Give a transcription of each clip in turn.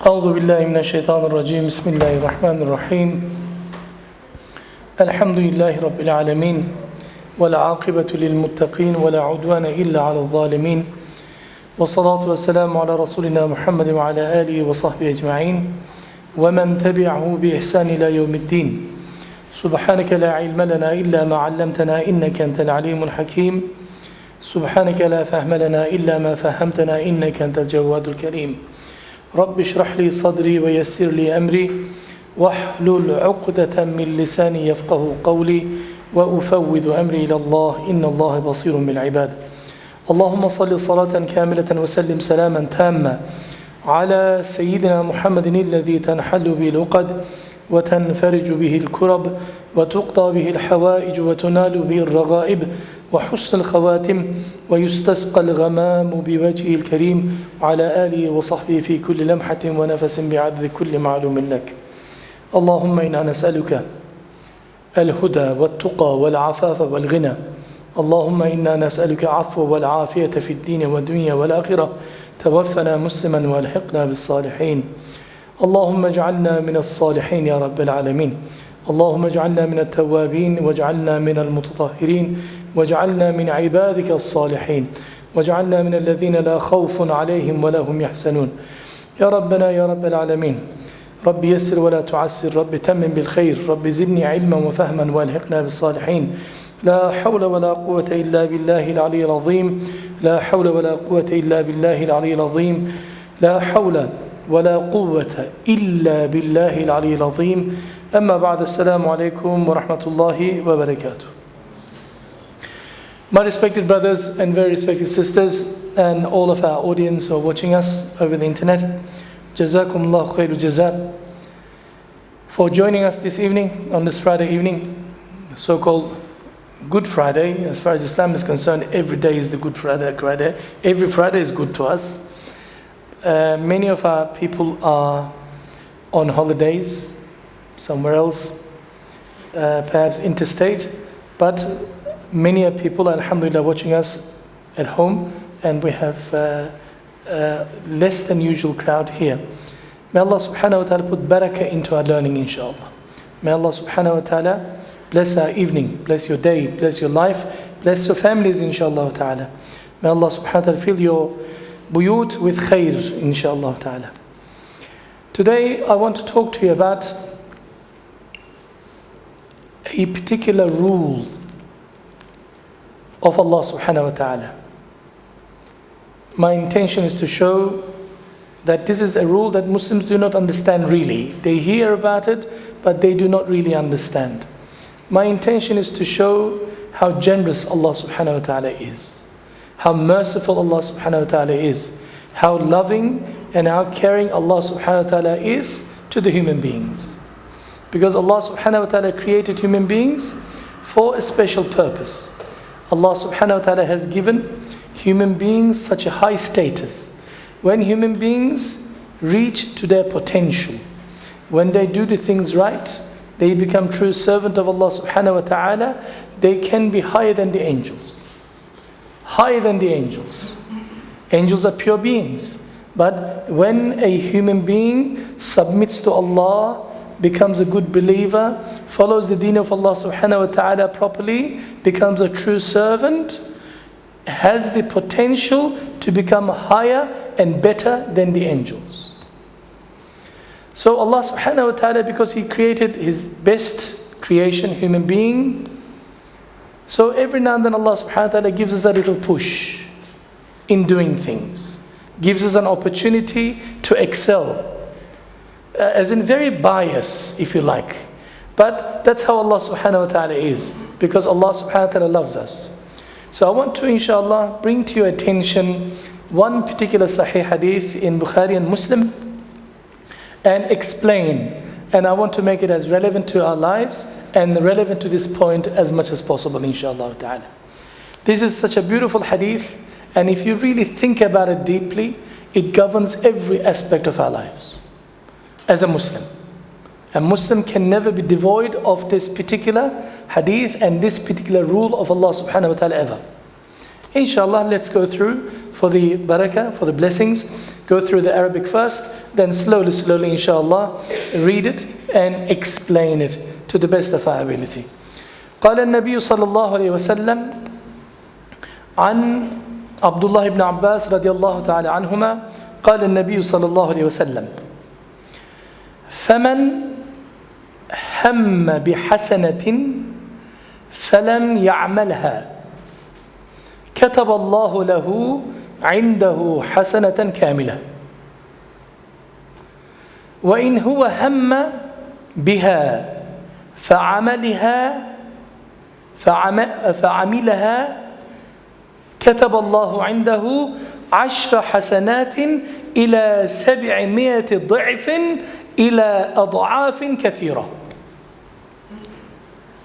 أعوذ بالله من الشيطان الرجيم بسم الله الرحمن الرحيم الحمد لله رب العالمين والعاقبة للمتقين ولا عدوان إلا على الظالمين والصلاة والسلام على رسولنا محمد وعلى آله وصحبه أجمعين ومن تبعه بإحسان إلى يوم الدين سبحانك لا علم لنا إلا ما علمتنا إنك أنت العليم الحكيم سبحانك لا فهم لنا إلا ما فهمتنا إنك أنت الجواد الكريم رب اشرح لي صدري ويسر لي أمري واحلل عقدة من لساني يفقه قولي وأفوض أمري إلى الله إن الله بصير بالعباد اللهم صل صلاة كاملة وسلم سلاما تاما على سيدنا محمد الذي تنحل به العقد وتنفرج به الكرب وتقضى به الحوائج وتنال به الرغائب وحسن الخواتم ويستسقى الغمام بوجهه الكريم وعلى آله وصحبه في كل لمحة ونفس بعدد كل معلوم لك اللهم إنا نسألك الهدى والتقى والعفاف والغنى اللهم إنا نسألك عفو والعافية في الدين والدنيا والآخرة توفنا مسلما والحقنا بالصالحين اللهم اجعلنا من الصالحين يا رب العالمين اللهم اجعلنا من التوابين واجعلنا من المتطهرين واجعلنا من عبادك الصالحين واجعلنا من الذين لا خوف عليهم ولا هم يحزنون يا ربنا يا رب العالمين رب يسر ولا تعسر رب تمم بالخير رب زدني علما وفهما والحقنا بالصالحين لا حول ولا قوة إلا بالله العلي العظيم لا حول ولا قوة إلا بالله العلي العظيم لا حول ولا قوة إلا بالله العلي العظيم أما بعد السلام عليكم ورحمة الله وبركاته. My respected brothers and very respected sisters and all of our audience who are watching us over the internet, Jazakumullah khairu jaza for joining us this evening on this Friday evening, so-called Good Friday. As far as Islam is concerned, every day is the Good Friday. Every Friday is good to us. Many of our people are on holidays somewhere else, perhaps interstate, but many of people, alhamdulillah, watching us at home, and we have less than usual crowd here. May Allah subhanahu wa ta'ala put barakah into our learning, inshallah. May Allah subhanahu wa ta'ala bless our evening, bless your day, bless your life, bless your families, inshallah ta'ala. May Allah subhanahu wa ta'ala fill your buyut with khair, inshallah ta'ala. Today I want to talk to you about a particular rule of Allah subhanahu wa ta'ala. My intention is to show that this is a rule that Muslims do not understand really. They hear about it, but they do not really understand. My intention is to show how generous Allah subhanahu wa ta'ala is, how merciful Allah subhanahu wa ta'ala is, how loving and how caring Allah subhanahu wa ta'ala is to the human beings. Because Allah subhanahu wa ta'ala created human beings for a special purpose. Allah subhanahu wa ta'ala has given human beings such a high status. When human beings reach to their potential, when they do the things right, they become true servant of Allah subhanahu wa ta'ala, they can be higher than the angels. Higher than the angels. Angels are pure beings. But when a human being submits to Allah, becomes a good believer, follows the deen of Allah subhanahu wa ta'ala properly, becomes a true servant, has the potential to become higher and better than the angels. So Allah subhanahu wa ta'ala, because He created His best creation, human being, so every now and then Allah subhanahu wa ta'ala gives us a little push in doing things, gives us an opportunity to excel. As in very biased, if you like. But that's how Allah subhanahu wa ta'ala is, because Allah subhanahu wa ta'ala loves us. So I want to, inshallah, bring to your attention one particular sahih hadith in Bukhari and Muslim and explain. And I want to make it as relevant to our lives and relevant to this point as much as possible, inshallah ta'ala. This is such a beautiful hadith, and if you really think about it deeply, it governs every aspect of our lives. As a Muslim can never be devoid of this particular hadith and this particular rule of Allah subhanahu wa ta'ala ever. Inshallah, let's go through for the barakah, for the blessings. Go through the Arabic first, then slowly, inshallah, read it and explain it to the best of our ability. قال النبي صلى الله عليه وسلم عن عبد الله بن عباس رضي الله تعالى عنهما قال النبي صلى الله عليه وسلم فمن هم بحسنة فلم يعملها كتب الله له عنده حسنة كاملة وإن هو هم بها فعملها كتب الله عنده 10 حسنات إلى 700 ضعف إلى أضعاف كثيرة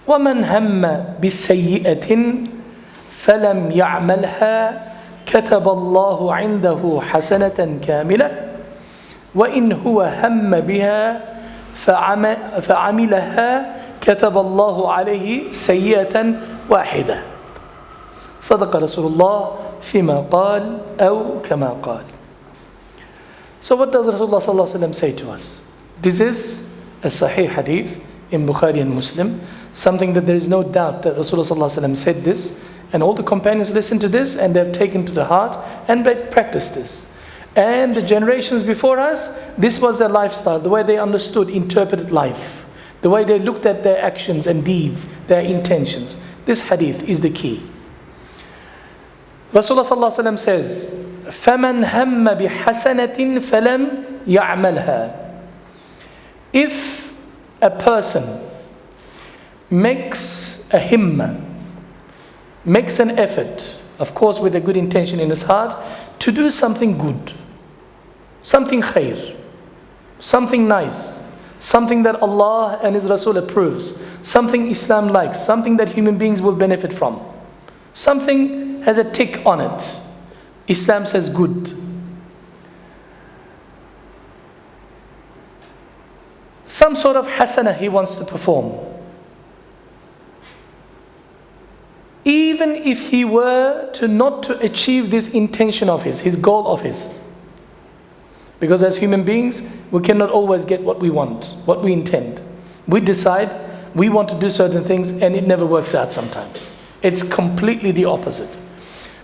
ومن هم بالسيئة فلم يعملها كتب الله عنده حسنة كاملة وإن هو هم بها فعملها كتب الله عليه سيئة واحدة صدق رسول الله فيما قال أو كما قال. So what does Rasulullah sallallahu alaihi wasallam say to us? This is a sahih hadith in Bukhari and Muslim, something that there is no doubt that Rasulullah sallallahu alaihi wasallam said this, and all the companions listened to this and they've taken to the heart and they practiced this. And the generations before us, this was their lifestyle, the way they understood, interpreted life, the way they looked at their actions and deeds, their intentions. This hadith is the key. Rasulullah sallallahu alaihi wasallam says, فَمَنْ هَمَّ بِحَسَنَةٍ فَلَمْ يَعْمَلْهَا. If a person makes a himma, makes an effort, of course with a good intention in his heart, to do something good, something khair, something nice, something that Allah and His Rasul approves, something Islam likes, something that human beings will benefit from, something has a tick on it, Islam says good. Some sort of hasana he wants to perform. Even if he were to not to achieve this intention of his goal of his. Because as human beings, we cannot always get what we want, what we intend. We decide we want to do certain things and it never works out sometimes. It's completely the opposite.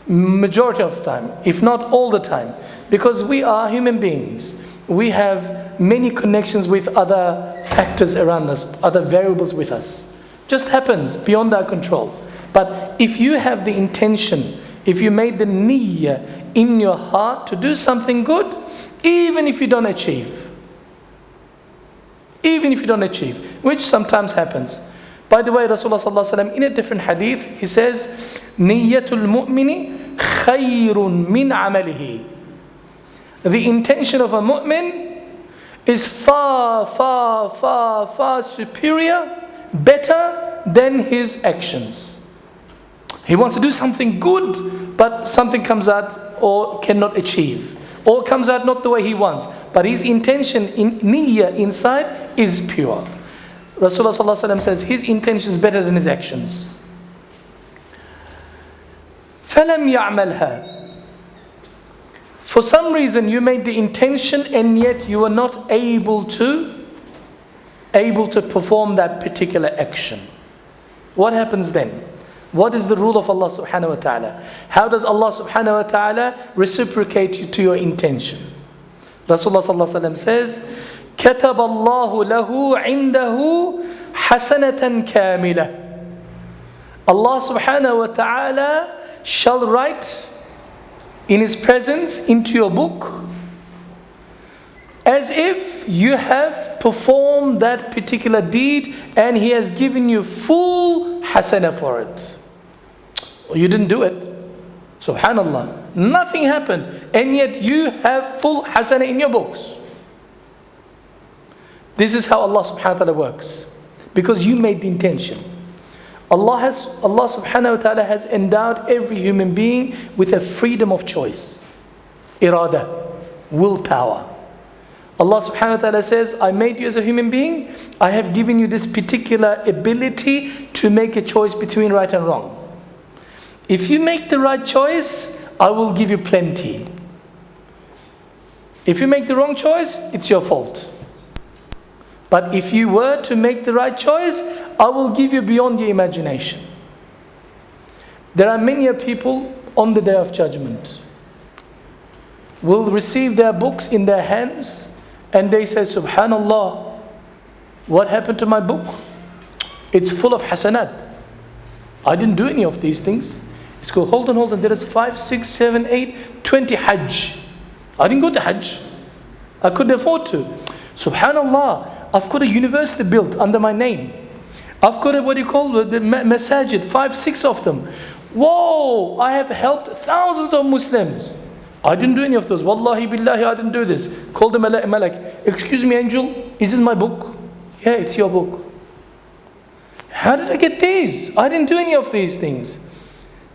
Majority of the time, if not all the time, because we are human beings. We have many connections with other factors around us, other variables with us. Just happens beyond our control. But if you have the intention, if you made the niyyah in your heart to do something good, even if you don't achieve, which sometimes happens. By the way, Rasulullah sallallahu alaihi wasallam in a different hadith, he says, "Niyyatul mu'mini khayrun min amalihi." The intention of a mu'min is far superior, better than his actions. He wants to do something good, but something comes out or cannot achieve, or comes out not the way he wants. But his intention, in niyyah inside, is pure. Rasulullah sallallahu alaihi wasallam says his intention is better than his actions. فَلَمْ يَعْمَلْهَا. For some reason you made the intention and yet you are not able to perform that particular action. What happens then? What is the rule of Allah subhanahu wa ta'ala? How does Allah subhanahu wa ta'ala reciprocate you to your intention? Rasulullah sallallahu alaihi wasallam says, كَتَبَ اللَّهُ لَهُ عِنْدَهُ حَسَنَةً كَامِلَةً. Allah subhanahu wa ta'ala shall write in His presence into your book as if you have performed that particular deed and He has given you full hasana for it. You didn't do it. Subhanallah. Nothing happened. And yet you have full hasana in your books. This is how Allah subhanahu wa ta'ala works. Because you made the intention. Allah subhanahu wa ta'ala has endowed every human being with a freedom of choice. Irada. Willpower. Allah subhanahu wa ta'ala says, I made you as a human being. I have given you this particular ability to make a choice between right and wrong. If you make the right choice, I will give you plenty. If you make the wrong choice, it's your fault. But if you were to make the right choice, I will give you beyond your imagination. There are many people on the Day of Judgment will receive their books in their hands and they say, Subhanallah, what happened to my book? It's full of hasanat. I didn't do any of these things. It's called, hold on, there is 5, 6, 7, 8, 20 Hajj. I didn't go to Hajj. I couldn't afford to. Subhanallah, I've got a university built under my name. I've got the masajid, 5, 6 of them. Whoa, I have helped thousands of Muslims. I didn't do any of those. Wallahi billahi, I didn't do this. Call the malak. Excuse me, angel, is this my book? Yeah, it's your book. How did I get these? I didn't do any of these things.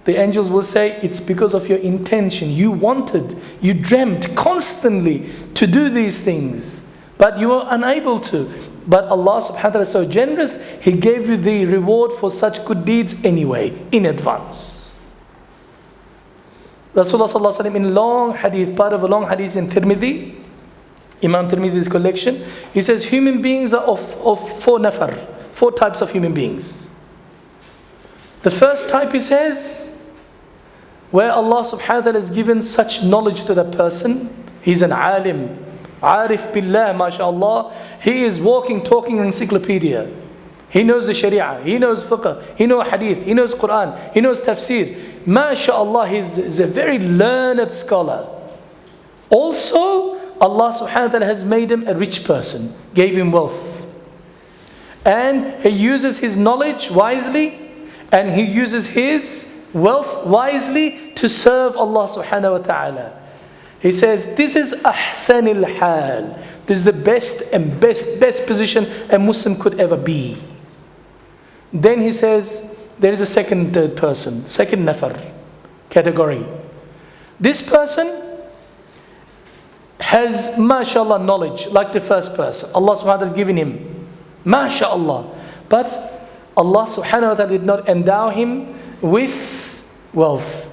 The angels will say, it's because of your intention. You wanted, you dreamt constantly to do these things, but you were unable to. But Allah subhanahu wa ta'ala is so generous, He gave you the reward for such good deeds anyway, in advance. Rasulullah sallallahu alaihi wasallam, in long hadith, part of a long hadith in Tirmidhi, Imam Tirmidhi's collection, he says human beings are of 4 nafar, 4 types of human beings. The first type, he says, where Allah subhanahu wa ta'ala has given such knowledge to that person. He's an alim, arif billah, mashallah. He is walking, talking encyclopedia. He knows the sharia, he knows fiqh, he knows hadith, he knows Quran, he knows tafsir. MashaAllah, he's a very learned scholar. Also, Allah subhanahu wa ta'ala has made him a rich person, gave him wealth. And he uses his knowledge wisely, and he uses his wealth wisely to serve Allah subhanahu wa ta'ala. He says, this is ahsanil hal. This is the best and best position a Muslim could ever be. Then he says, there is a second person, second nafar category. This person has, mashallah, knowledge like the first person. Allah subhanahu wa ta'ala has given him, mashallah. But Allah subhanahu wa ta'ala did not endow him with wealth.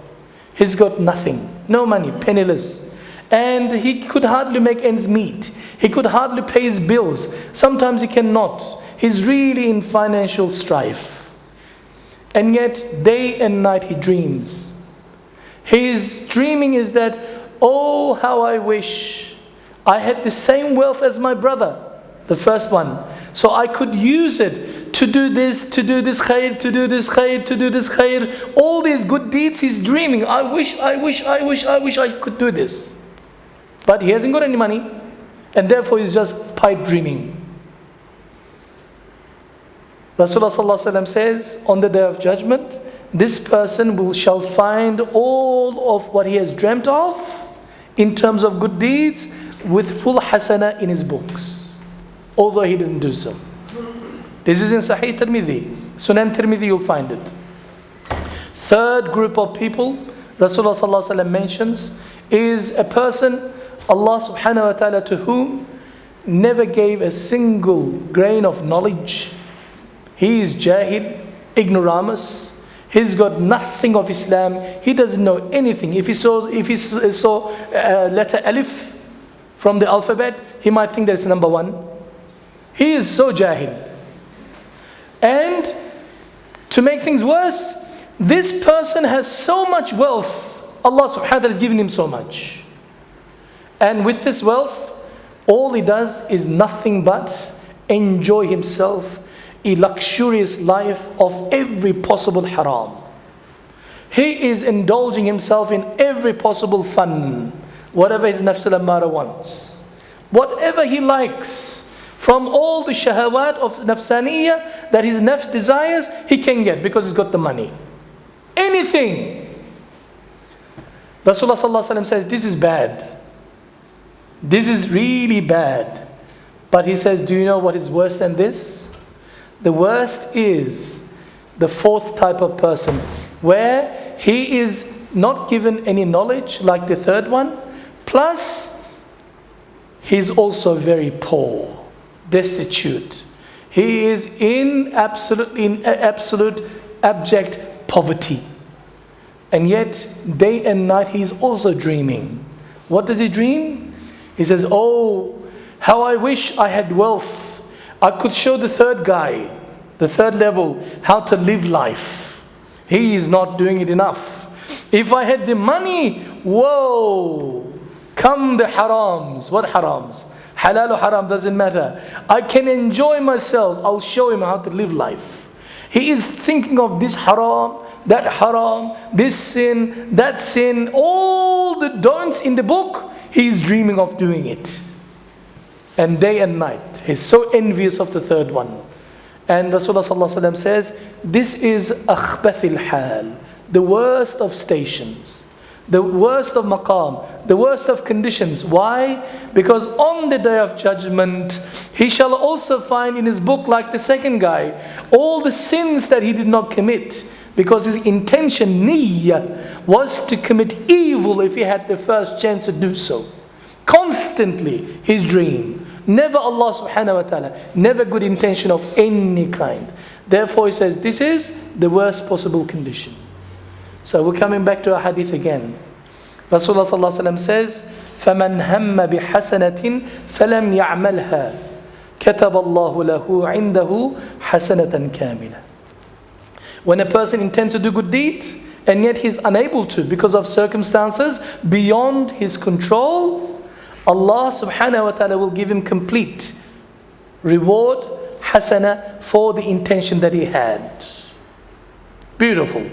He's got nothing, no money, penniless. And he could hardly make ends meet. He could hardly pay his bills. Sometimes he cannot. He's really in financial strife. And yet, day and night he dreams. His dreaming is that, oh, how I wish I had the same wealth as my brother, the first one. So I could use it to do this khair, to do this khair, to do this khair. All these good deeds he's dreaming. I wish I could do this. But he hasn't got any money, and therefore he's just pipe dreaming. Rasulullah sallallahu alaihi wasallam says, on the Day of Judgment, this person shall find all of what he has dreamt of in terms of good deeds with full hasana in his books, although he didn't do so. This is in Sahih Tirmidhi, Sunan Tirmidhi, you'll find it. Third group of people Rasulullah sallallahu alaihi wasallam mentions is a person, Allah subhanahu wa ta'ala, to whom never gave a single grain of knowledge. He is jahil, ignoramus. He's got nothing of Islam. He doesn't know anything. If he saw letter alif from the alphabet, he might think that's number 1. He is so jahil. And to make things worse, this person has so much wealth. Allah subhanahu wa ta'ala has given him so much. And with this wealth, all he does is nothing but enjoy himself a luxurious life of every possible haram. He is indulging himself in every possible fun, whatever his nafs al-ammara wants, whatever he likes, from all the shahawat of nafsaniyah that his nafs desires, he can get because he's got the money. Anything. Rasulullah sallallahu alaihi wasallam says, this is bad. This is really bad. But he says, do you know what is worse than this? The worst is the fourth type of person, where he is not given any knowledge like the third one, plus he's also very poor, destitute. He is in absolute abject poverty. And yet, day and night, he's also dreaming. What does he dream? He says, oh, how I wish I had wealth. I could show the third guy, the third level, how to live life. He is not doing it enough. If I had the money, whoa, come the harams. What harams? Halal or haram doesn't matter. I can enjoy myself. I'll show him how to live life. He is thinking of this haram, this sin, that sin, all the don'ts in the book. He is dreaming of doing it. And day and night. He's so envious of the third one. And Rasulullah says, this is akhbathil hal, the worst of stations, the worst of maqam, the worst of conditions. Why? Because on the day of judgment, he shall also find in his book, like the second guy, all the sins that he did not commit. Because his intention, niyyah, was to commit evil if he had the first chance to do so. Constantly his dream. Never Allah subhanahu wa ta'ala. Never good intention of any kind. Therefore he says, this is the worst possible condition. So we're coming back to our hadith again. Rasulullah sallallahu alaihi wasallam says, فَمَنْ هَمَّ بِحَسَنَةٍ فَلَمْ يَعْمَلْهَا كَتَبَ اللَّهُ لَهُ عِنْدَهُ حَسَنَةً كَامِلَةً. When a person intends to do good deeds, and yet he's unable to because of circumstances beyond his control, Allah subhanahu wa ta'ala will give him complete reward, hasana, for the intention that he had. Beautiful.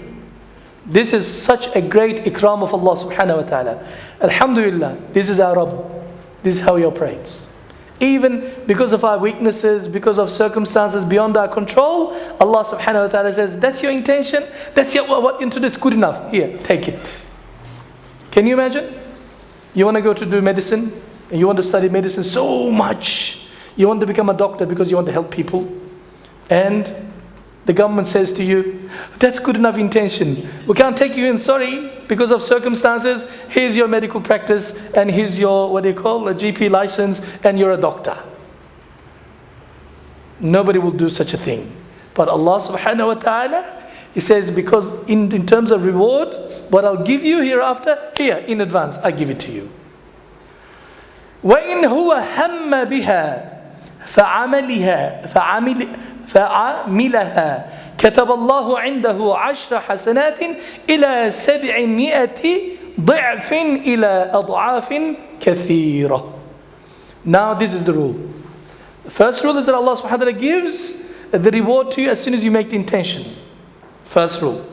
This is such a great ikram of Allah subhanahu wa ta'ala. Alhamdulillah, this is our Rabb. This is how he operates. Even because of our weaknesses, because of circumstances beyond our control, Allah subhanahu wa ta'ala says, that's your intention, that's what you do, that's good enough. Here, take it. Can you imagine? You want to go to do medicine, and you want to study medicine so much. You want to become a doctor because you want to help people. And the government says to you, that's good enough intention. We can't take you in, sorry, because of circumstances. Here's your medical practice, and here's your, a GP license, and you're a doctor. Nobody will do such a thing. But Allah subhanahu wa ta'ala, He says, because in terms of reward, what I'll give you hereafter, here, in advance, I give it to you. وَإِنْ هُوَ هَمَّ بِهَا فَعَمِلَهَا كَتَبَ اللَّهُ عِنْدَهُ عَشْرَ حَسَنَاتٍ إِلَى 700 ضِعْفٍ إِلَى أَضْعَافٍ كَثِيرَةٍ. Now this is the rule. The first rule is that Allah subhanahu wa ta'ala gives the reward to you as soon as you make the intention. First rule.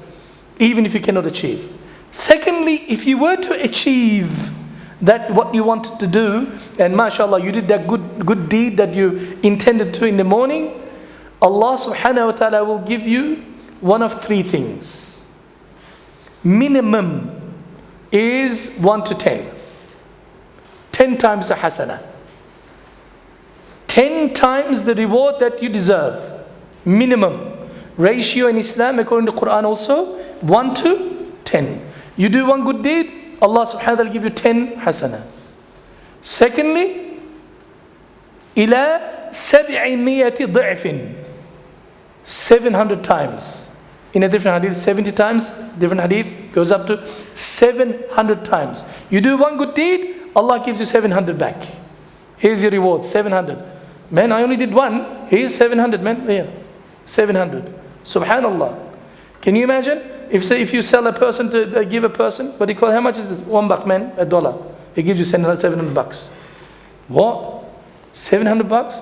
Even if you cannot achieve. Secondly, if you were to achieve that what you wanted to do, and mashallah, you did that good deed that you intended to in the morning, Allah subhanahu wa ta'ala will give you one of three things. Minimum is 1 to 10. 10 times the hasana. 10 times the reward that you deserve. Minimum. Ratio in Islam, according to Quran also, 1 to 10. You do one good deed, Allah subhanahu wa ta'ala will give you 10 hasana. Secondly, إِلَى 700 ضِعْفٍ. 700 times. In a different hadith, 70 times. Different hadith goes up to 700 times. You do one good deed, Allah gives you 700 back. Here's your reward, 700. Man, I only did one. Here's 700, man. Here, 700. Subhanallah. Can you imagine? If you sell a person to give a person, what do you call, how much is it? $1, man, $1. He gives you $700. What? $700?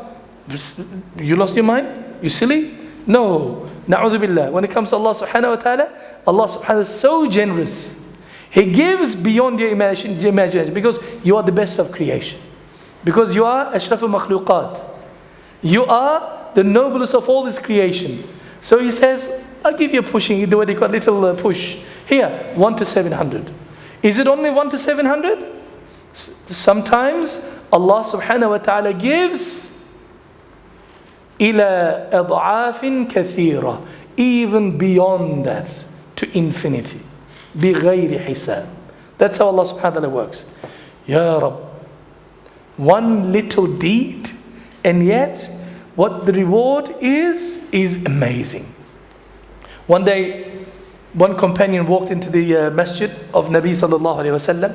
You lost your mind? You silly? No. Na'udhu billah. When it comes to Allah subhanahu wa ta'ala, Allah subhanahu wa ta'ala is so generous. He gives beyond your imagination because you are the best of creation. Because you are ashraful makhluqat. You are the noblest of all His creation. So He says, I'll give you a pushing, what they call a little push. Here, 1 to 700. Is it only 1 to 700? Sometimes Allah subhanahu wa ta'ala gives إِلَى أَضْعَافٍ كَثِيرًا, even beyond that, to infinity. بِغَيْرِ حِسَابٍ. That's how Allah subhanahu wa ta'ala works. Ya Rabb. One little deed, and yet what the reward is amazing. One day, One companion walked into the masjid of Nabi sallallahu alayhi wasallam.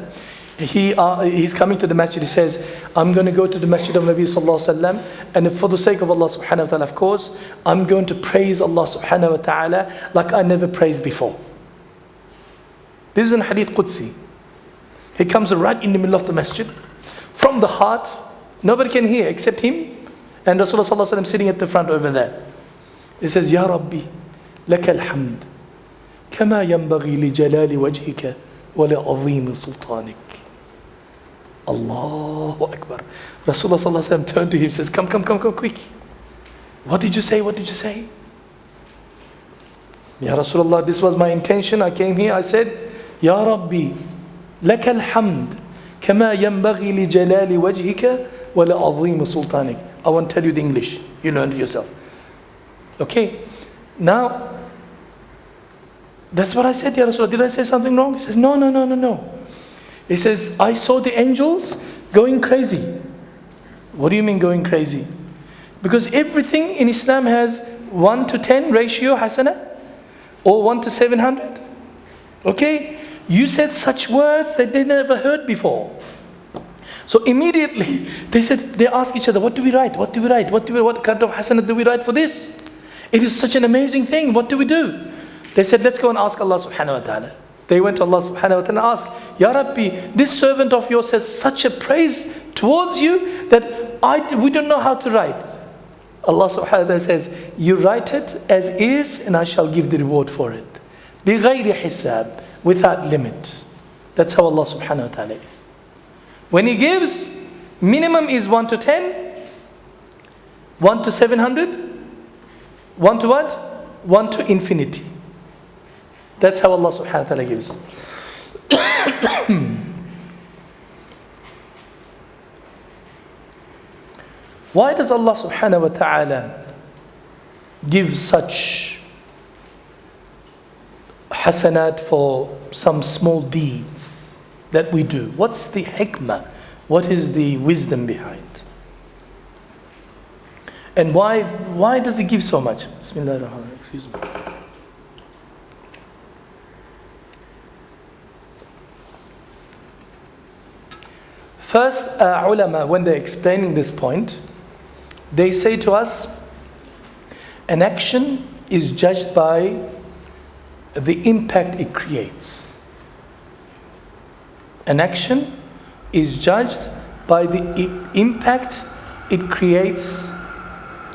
He's coming to the masjid. He says, I'm going to go to the masjid of Nabi sallallahu alayhi wasallam, and for the sake of Allah subhanahu wa ta'ala, of course, I'm going to praise Allah subhanahu wa ta'ala like I never praised before. This is in Hadith Qudsi. He comes right in the middle of the masjid, from the heart. Nobody can hear except him, and Rasulullah sallallahu alayhi wasallam sitting at the front over there. He says, Ya Rabbi, laka alhamd, kama yanbaghi li jalali wajhika wa li azimi sultanik. Allahu Akbar. Rasulullah sallallahu alayhi wasallam turned to him and says, come quick. What did you say? What did you say? Ya Rasulullah, this was my intention. I came here, I said, Ya Rabbi, laka alhamd, kama yanbaghi li jalali wajhika wa li azimi sultanik. I won't tell you the English. You learn it yourself. Okay. Now, that's what I said, Ya Rasulullah. Did I say something wrong? He says, no. He says, I saw the angels going crazy. What do you mean going crazy? Because everything in Islam has 1 to 10 ratio, hasana, or 1 to 700. Okay? You said such words that they never heard before. So immediately they ask each other, what do we write? What kind of hasanah do we write for this? It is such an amazing thing. What do we do? They said, let's go and ask Allah subhanahu wa ta'ala. They went to Allah subhanahu wa ta'ala and asked, Ya Rabbi, this servant of yours has such a praise towards you that we don't know how to write. Allah subhanahu wa ta'ala says, you write it as is and I shall give the reward for it. بِغَيْرِ حِسَابٍ, without limit. That's how Allah subhanahu wa ta'ala is. When He gives, minimum is 1 to 10, 1 to 700, 1 to what? 1 to infinity. That's how Allah subhanahu wa ta'ala gives. Why does Allah subhanahu wa ta'ala give such hasanat for some small deeds that we do? What's the hikmah? What is the wisdom behind? And why does He give so much? Bismillah ar-Rahman, excuse me. First, ulama, when they're explaining this point, they say to us, an action is judged by the impact it creates. An action is judged by the impact it creates,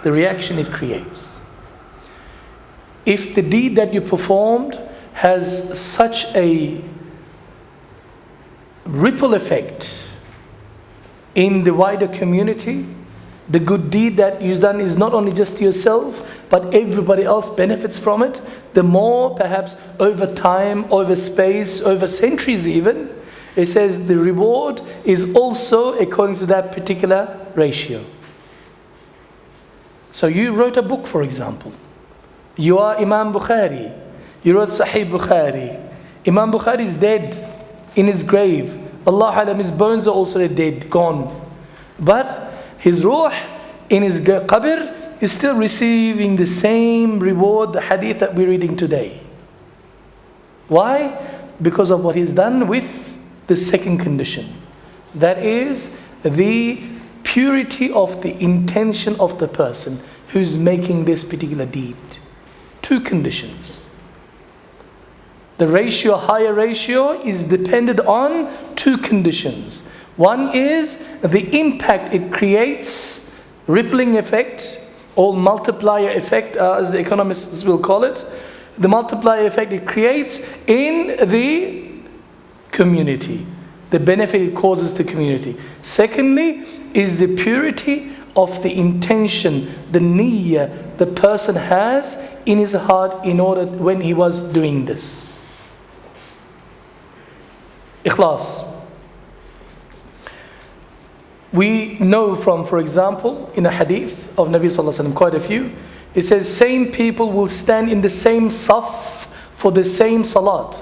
the reaction it creates. If the deed that you performed has such a ripple effect in the wider community, the good deed that you've done is not only just yourself, but everybody else benefits from it, the more perhaps over time, over space, over centuries even, it says the reward is also according to that particular ratio. So you wrote a book, for example. You are Imam Bukhari. You wrote Sahih Bukhari. Imam Bukhari is dead in his grave. Allah alam, his bones are also dead, gone. But his ruh in his qabr is still receiving the same reward, the hadith that we're reading today. Why? Because of what he's done with the second condition. That is the purity of the intention of the person who's making this particular deed. 2 conditions. The ratio, higher ratio, is dependent on 2 conditions. One is the impact it creates, rippling effect, or multiplier effect, as the economists will call it. The multiplier effect it creates in the community, the benefit it causes to the community. Secondly, is the purity of the intention, the niyyah the person has in his heart in order when he was doing this. Ikhlas. We know from, for example, in a hadith of Nabi sallallahu alaihi wasallam, quite a few, it says same people will stand in the same saf for the same salat,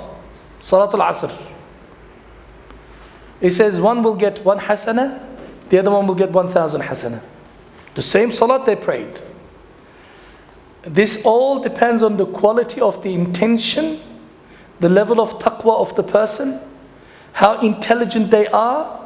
Salatul Asr. It says one will get 1 hasana, the other one will get 1,000 hasana. The same salat they prayed. This all depends on the quality of the intention the level of taqwa of the person, how intelligent they are.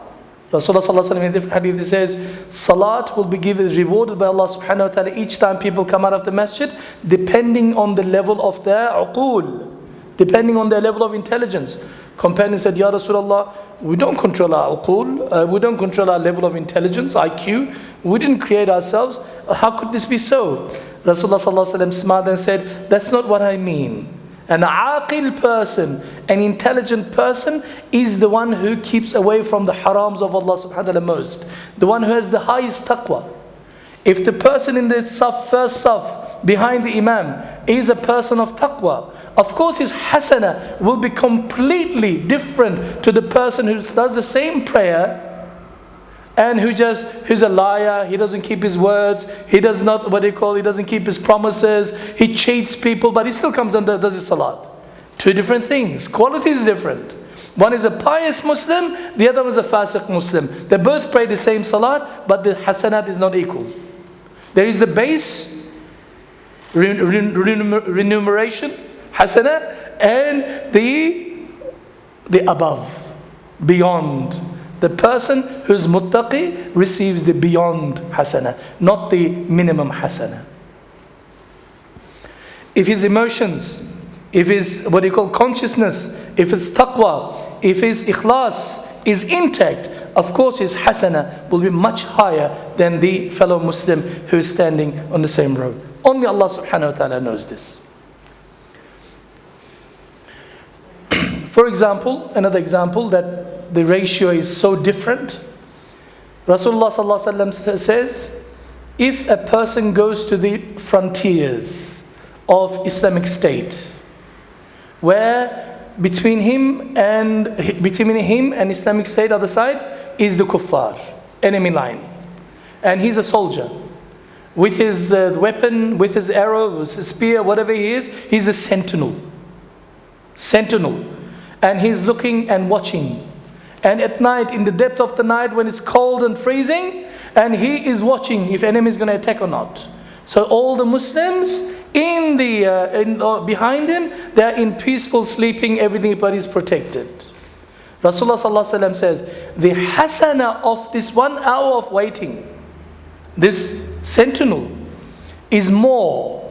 Rasulullah sallallahu alaihi wasallam in different hadith, he says, salat will be given, rewarded by Allah subhanahu wa ta'ala each time people come out of the masjid, depending on the level of their uqul, depending on their level of intelligence. Companion said, Ya Rasulullah, we don't control our uqul, we don't control our level of intelligence, IQ, we didn't create ourselves, how could this be so? Rasulullah sallallahu alaihi wasallam smiled and said, that's not what I mean. An aqil person, an intelligent person, is the one who keeps away from the harams of Allah subhanahu wa ta'ala most. The one who has the highest taqwa. If the person in the first saf, behind the imam, is a person of taqwa, of course his hasana will be completely different to the person who does the same prayer and who's a liar, he doesn't keep his words, he does not, he doesn't keep his promises, he cheats people, but he still comes and does his salat. Two different things, quality is different. One is a pious Muslim, the other one is a fasiq Muslim. They both pray the same salat, but the hasanat is not equal. There is the base, remuneration, hasanah, and the above, beyond. The person who's muttaqi receives the beyond hasana, not the minimum hasana. If his emotions, if his consciousness, if his taqwa, if his ikhlas is intact, of course his hasana will be much higher than the fellow Muslim who is standing on the same road. Only Allah subhanahu wa ta'ala knows this. For example, another example that the ratio is so different. Rasulullah sallallahu alaihi wasallam says, if a person goes to the frontiers of Islamic State, where between him and Islamic State other side is the kuffar, enemy line, and he's a soldier with his weapon, with his arrow, with his spear, whatever he is, he's a sentinel, and he's looking and watching. And at night, in the depth of the night, when it's cold and freezing, and he is watching if enemy is going to attack or not. So all the Muslims behind him, they are in peaceful sleeping, everybody is protected. Rasulullah sallallahu alaihi wasallam says, the hasana of this 1 hour of waiting, this sentinel, is more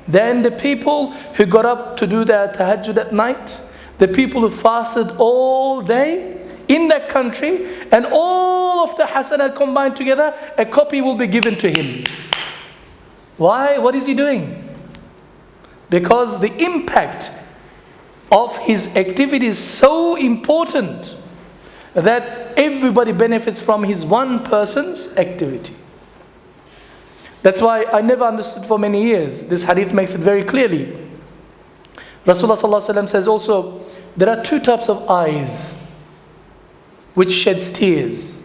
than the people who got up to do their tahajjud at night, the people who fasted all day in that country, and all of the hasanah combined together, a copy will be given to him. Why? What is he doing? Because the impact of his activity is so important that everybody benefits from his one person's activity. That's why I never understood for many years. This hadith makes it very clearly. Rasulullah sallallahu alaihi wasallam says also, there are two types of eyes which sheds tears,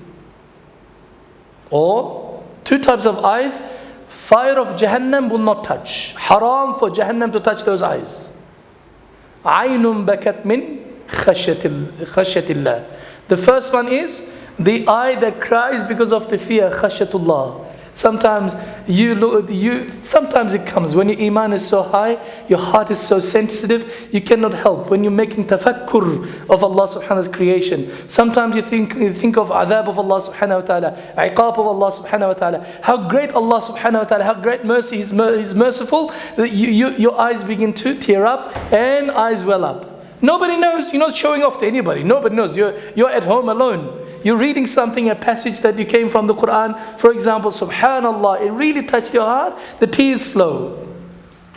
or two types of eyes fire of Jahannam will not touch. Haram for Jahannam to touch those eyes. Aynun bakat min khashyatillah. The first one is the eye that cries because of the fear, khashyatullah. Sometimes sometimes it comes when your iman is so high, your heart is so sensitive, you cannot help. When you're making tafakkur of Allah subhanahu wa ta'ala's creation, sometimes you think of adhab of Allah subhanahu wa ta'ala, iqab of Allah subhanahu wa ta'ala, how great Allah subhanahu wa ta'ala, how great mercy, He's merciful, that your eyes begin to tear up and eyes well up. Nobody knows, you're not showing off to anybody, nobody knows, you're at home alone. You're reading something, a passage that you came from the Quran, for example, subhanallah, it really touched your heart, the tears flow.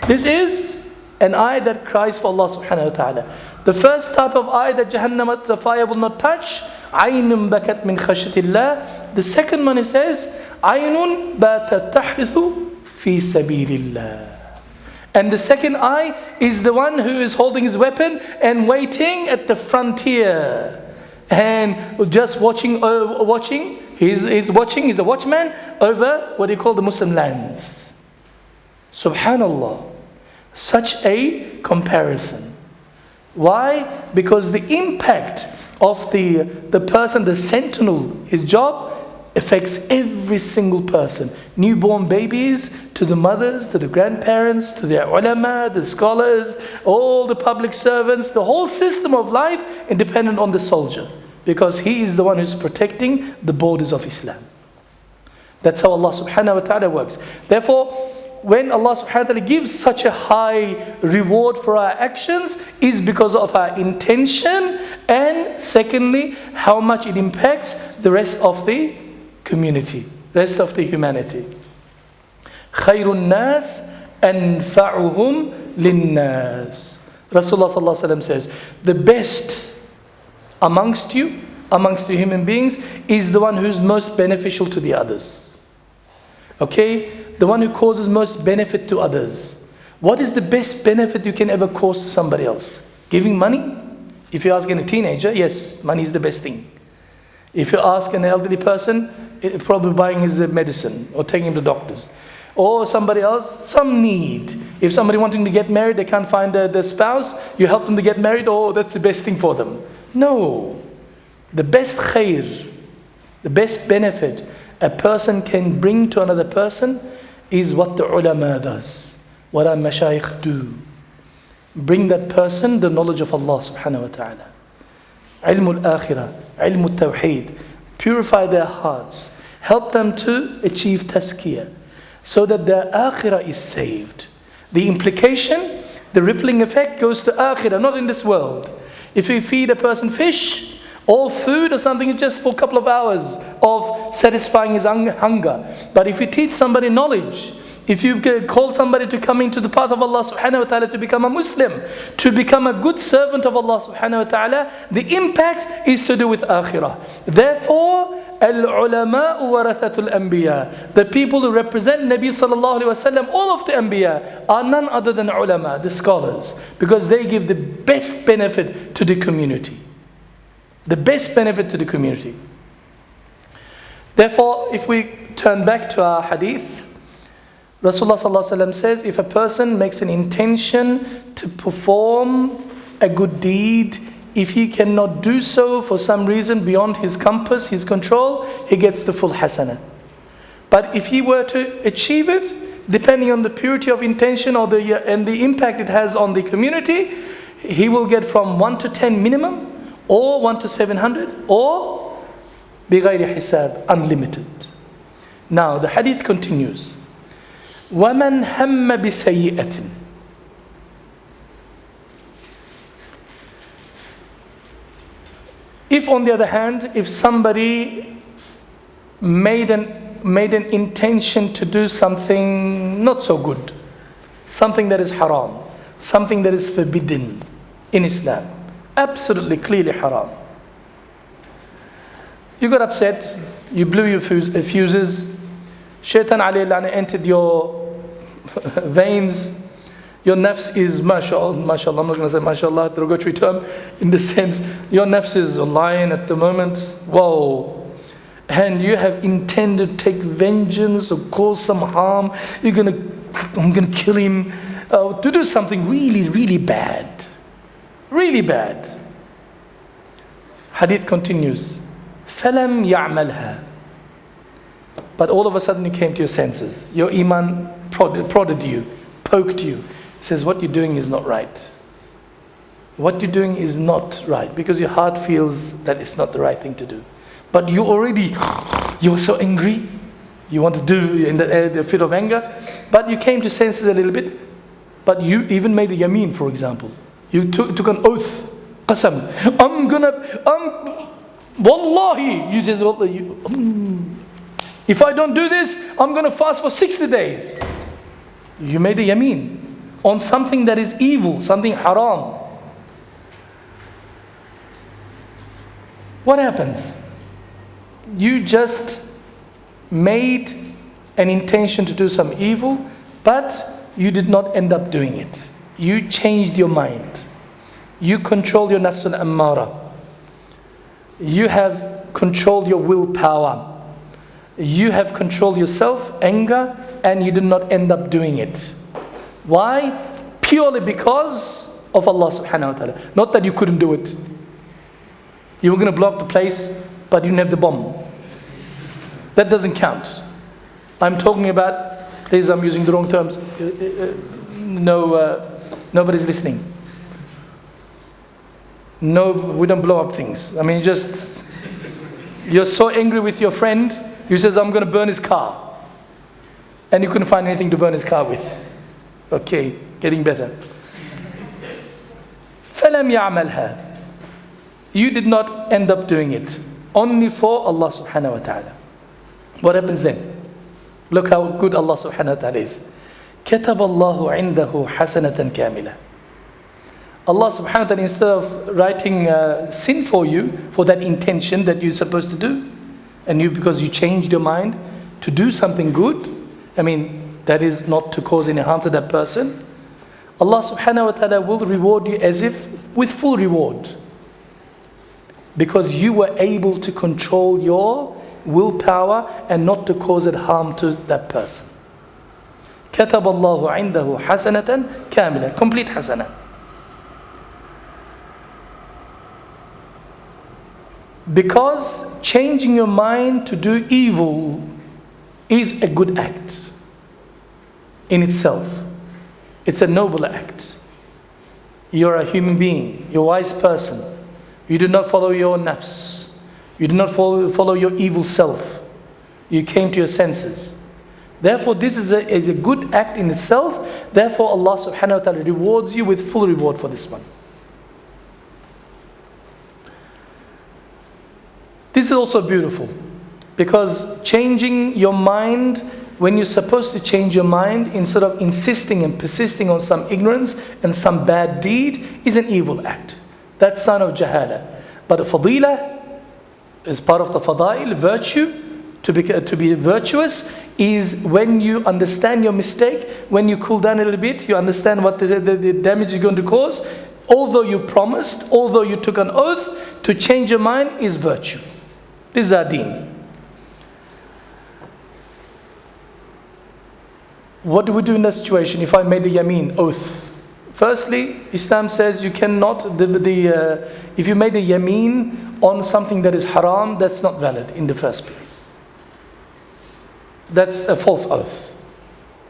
This is an eye that cries for Allah subhanahu wa ta'ala. The first type of eye that Jahannam, the fire will not touch, aynun bakat min khashyatillah. The second one, it says, aynun batat tahrithu fi sabilillah. And the second eye is the one who is holding his weapon and waiting at the frontier. And just watching, he's watching, he's the watchman over what you call the Muslim lands. Subhanallah. Such a comparison. Why? Because the impact of the person, the sentinel, his job affects every single person. Newborn babies, to the mothers, to the grandparents, to the ulama, the scholars, all the public servants, the whole system of life independent on the soldier. Because he is the one who's protecting the borders of Islam. That's how Allah subhanahu wa ta'ala works. Therefore, when Allah subhanahu wa ta'ala gives such a high reward for our actions is because of our intention, and secondly, how much it impacts the rest of the community, rest of the humanity. خَيْرُ النَّاسِ أَنْفَعُهُمْ لِلنَّاسِ. Rasulullah sallallahu alaihi wasallam says, the best amongst you, amongst the human beings, is the one who's most beneficial to the others. Okay? The one who causes most benefit to others. What is the best benefit you can ever cause to somebody else? Giving money? If you're asking a teenager, yes, money is the best thing. If you ask an elderly person, probably buying his medicine or taking him to doctors. Or somebody else, some need. If somebody wanting to get married, they can't find the spouse, you help them to get married, oh, that's the best thing for them. No. The best khair, the best benefit a person can bring to another person is what the ulama does, what our mashayikh do. Bring that person the knowledge of Allah subhanahu wa ta'ala. Ilmul akhirah, ilmul tawheed. Purify their hearts. Help them to achieve tazkiyah so that their akhirah is saved. The implication, the rippling effect goes to akhirah, not in this world. If you feed a person fish, or food or something, is just for a couple of hours of satisfying his hunger. But if you teach somebody knowledge, if you call somebody to come into the path of Allah subhanahu wa ta'ala to become a Muslim, to become a good servant of Allah subhanahu wa ta'ala, the impact is to do with akhirah. Therefore, al-ulama warathatul anbiya. The people who represent Nabi sallallahu alaihi wasallam, all of the anbiya, are none other than ulama, the scholars, because they give the best benefit to the community. The best benefit to the community. Therefore, if we turn back to our hadith, Rasulullah sallallahu alaihi wasallam says, if a person makes an intention to perform a good deed, if he cannot do so for some reason beyond his compass, his control, he gets the full hasanah. But if he were to achieve it, depending on the purity of intention or and the impact it has on the community, he will get from 1 to 10 minimum, or 1 to 700, or بغير حساب, unlimited. Now the hadith continues. وَمَنْ هَمَّ بِسَيِّئَةٍ. If on the other hand, if somebody made an intention to do something not so good, something that is haram, something that is forbidden in Islam, absolutely clearly haram. You got upset, you blew your fuses, shaitan alayhi la'na entered your veins, your nafs is mashallah, I'm not going to say mashallah, derogatory term, in the sense, your nafs is a lion at the moment, whoa, and you have intended to take vengeance or cause some harm, I'm going to kill him, to do something really, really bad. Really bad. Hadith continues. فَلَمْ يَعْمَلْهَا. But all of a sudden you came to your senses. Your iman prodded you, poked you. It says, what you're doing is not right. What you're doing is not right, because your heart feels that it's not the right thing to do. But you're so angry. You want to do in the fit of anger. But you came to senses a little bit. But you even made a yameen, for example. You took an oath, qasam. Wallahi, you just, if I don't do this, I'm going to fast for 60 days. You made a yameen on something that is evil, something haram. What happens? You just made an intention to do some evil, but you did not end up doing it. You changed your mind. You control your nafs al-ammara. You have controlled your willpower. You have controlled yourself, anger, and you did not end up doing it. Why? Purely because of Allah subhanahu wa ta'ala. Not that you couldn't do it. You were going to blow up the place, but you didn't have the bomb. That doesn't count. I'm talking about, please, I'm using the wrong terms. Nobody's listening. No, we don't blow up things. I mean, you're so angry with your friend, who says, I'm going to burn his car. And you couldn't find anything to burn his car with. Okay, getting better. فَلَمْ يَعْمَلْهَا. You did not end up doing it. Only for Allah subhanahu wa ta'ala. What happens then? Look how good Allah subhanahu wa ta'ala is. كَتَبَ اللَّهُ عِنْدَهُ حَسَنَةً كَامِلَةً. Allah subhanahu wa ta'ala, instead of writing sin for you, for that intention that you're supposed to do, and because you changed your mind to do something good, I mean, that is not to cause any harm to that person, Allah subhanahu wa ta'ala will reward you as if with full reward. Because you were able to control your willpower and not to cause it harm to that person. كَتَبَ اللَّهُ عِنْدَهُ حَسَنَةً كَامِلَةً. Complete hasana. Because changing your mind to do evil is a good act in itself. It's a noble act. You're a human being. You're a wise person. You do not follow your nafs. You do not follow your evil self. You came to your senses. Therefore, this is a good act in itself. Therefore, Allah subhanahu wa ta'ala rewards you with full reward for this one. This is also beautiful, because changing your mind when you're supposed to change your mind, instead of insisting and persisting on some ignorance and some bad deed, is an evil act. That's sign of jahala. But a fadila is part of the fadail, virtue. To be virtuous is when you understand your mistake, when you cool down a little bit, you understand what the damage is going to cause. Although you promised, although you took an oath, to change your mind is virtue. This is our deen. What do we do in that situation if I made the yameen, oath? Firstly, Islam says you cannot, if you made a yameen on something that is haram, that's not valid in the first place. That's a false oath.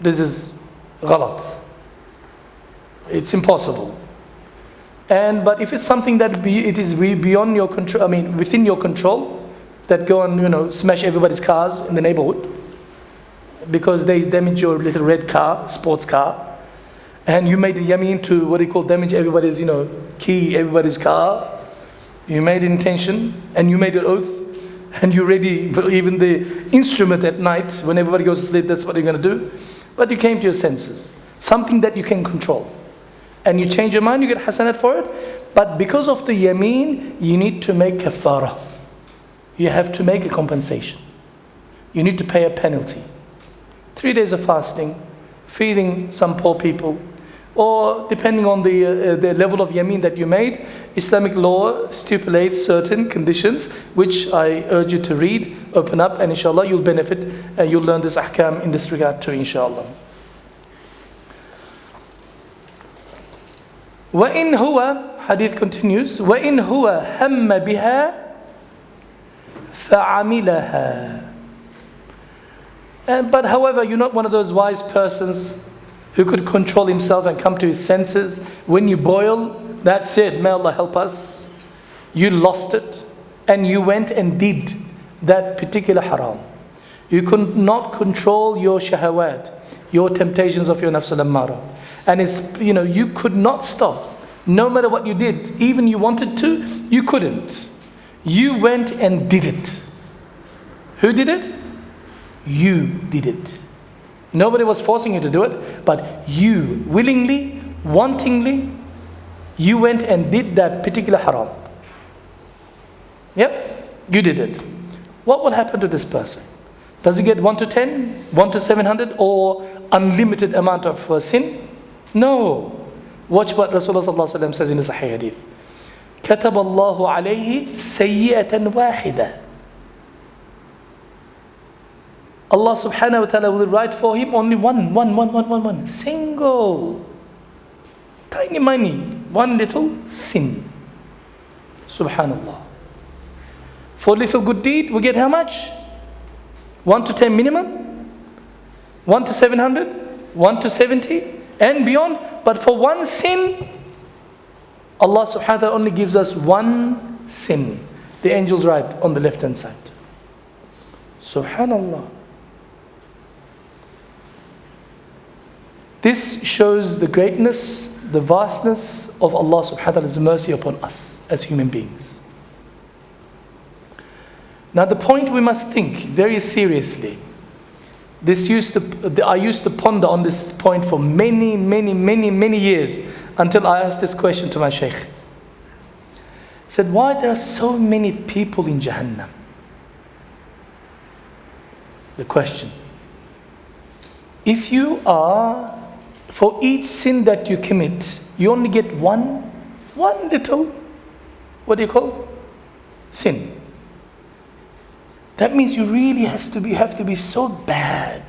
This is ghalat. It's impossible. But if it's something that it is beyond your control, I mean within your control, that go and smash everybody's cars in the neighborhood because they damage your little red car, sports car, and you made a yameen to damage everybody's key, everybody's car. You made an intention and you made an oath. And you're ready, even the instrument at night, when everybody goes to sleep, that's what you're going to do. But you came to your senses. Something that you can control. And you change your mind, you get hasanat for it. But because of the yameen, you need to make kafara. You have to make a compensation. You need to pay a penalty. 3 days of fasting, feeding some poor people, or depending on the level of yameen that you made, Islamic law stipulates certain conditions, which I urge you to read, open up, and inshallah you'll benefit, and you'll learn this ahkam in this regard too, inshallah. وَإِنْ هُوَ, hadith continues, وَإِنْ هُوَ هَمَّ بِهَا فَعَمِلَهَا. But however, you're not one of those wise persons who could control himself and come to his senses. When you boil, that's it. May Allah help us. You lost it. And you went and did that particular haram. You could not control your shahawat, your temptations of your nafs al-ammara. And you could not stop. No matter what you did, even you wanted to, you couldn't. You went and did it. Who did it? You did it. Nobody was forcing you to do it, but you willingly, wantingly, you went and did that particular haram. Yep, you did it. What will happen to this person? Does he get 1 to 10, 1 to 700, or unlimited amount of sin? No. Watch what Rasulullah says in the Sahih Hadith. كتب الله عليه سيئة واحدة. Allah subhanahu wa ta'ala will write for him only one, single, tiny, one little sin. Subhanallah. For little good deed, we get how much? 1 to 10 minimum, 1 to 700, 1 to 70 and beyond. But for one sin, Allah subhanahu wa ta'ala only gives us one sin. The angels write on the left hand side. Subhanallah. This shows the greatness, the vastness of Allah subhanahu wa ta'ala's mercy upon us as human beings. Now the point we must think very seriously. I used to ponder on this point for many years until I asked this question to my shaykh. I said, why there are so many people in Jahannam? The question. If you are, for each sin that you commit, you only get one little, what do you call? Sin. That means you really have to be so bad.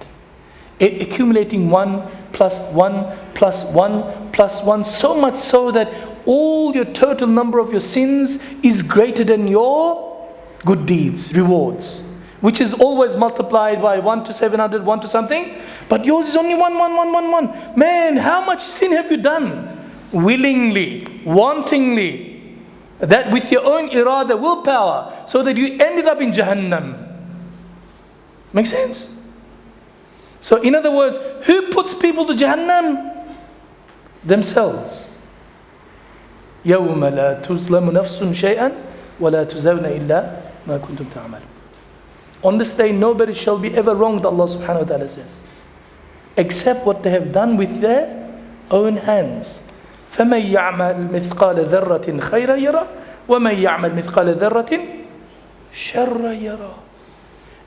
Accumulating 1 plus 1 plus 1 plus 1, so much so that all your total number of your sins is greater than your good deeds, rewards, which is always multiplied by 1 to 700, 1 to something, but yours is only 1. Man, how much sin have you done? Willingly, wantingly, that with your own irada, willpower, so that you ended up in Jahannam. Make sense? So in other words, who puts people to Jahannam? Themselves. يَوْمَ لَا تُظْلَمُ نَفْسٌ شَيْئًا وَلَا تُزَوْنَ إِلَّا مَا كُنْتُمْ تَعْمَلُونَ. On this day, nobody shall be ever wronged, Allah subhanahu wa ta'ala says, except what they have done with their own hands. فَمَنْ يَعْمَلْ مِثْقَالَ ذَرَّةٍ خَيْرًا يَرَى وَمَنْ يَعْمَلْ مِثْقَالَ ذَرَّةٍ شَرًّا يَرَى.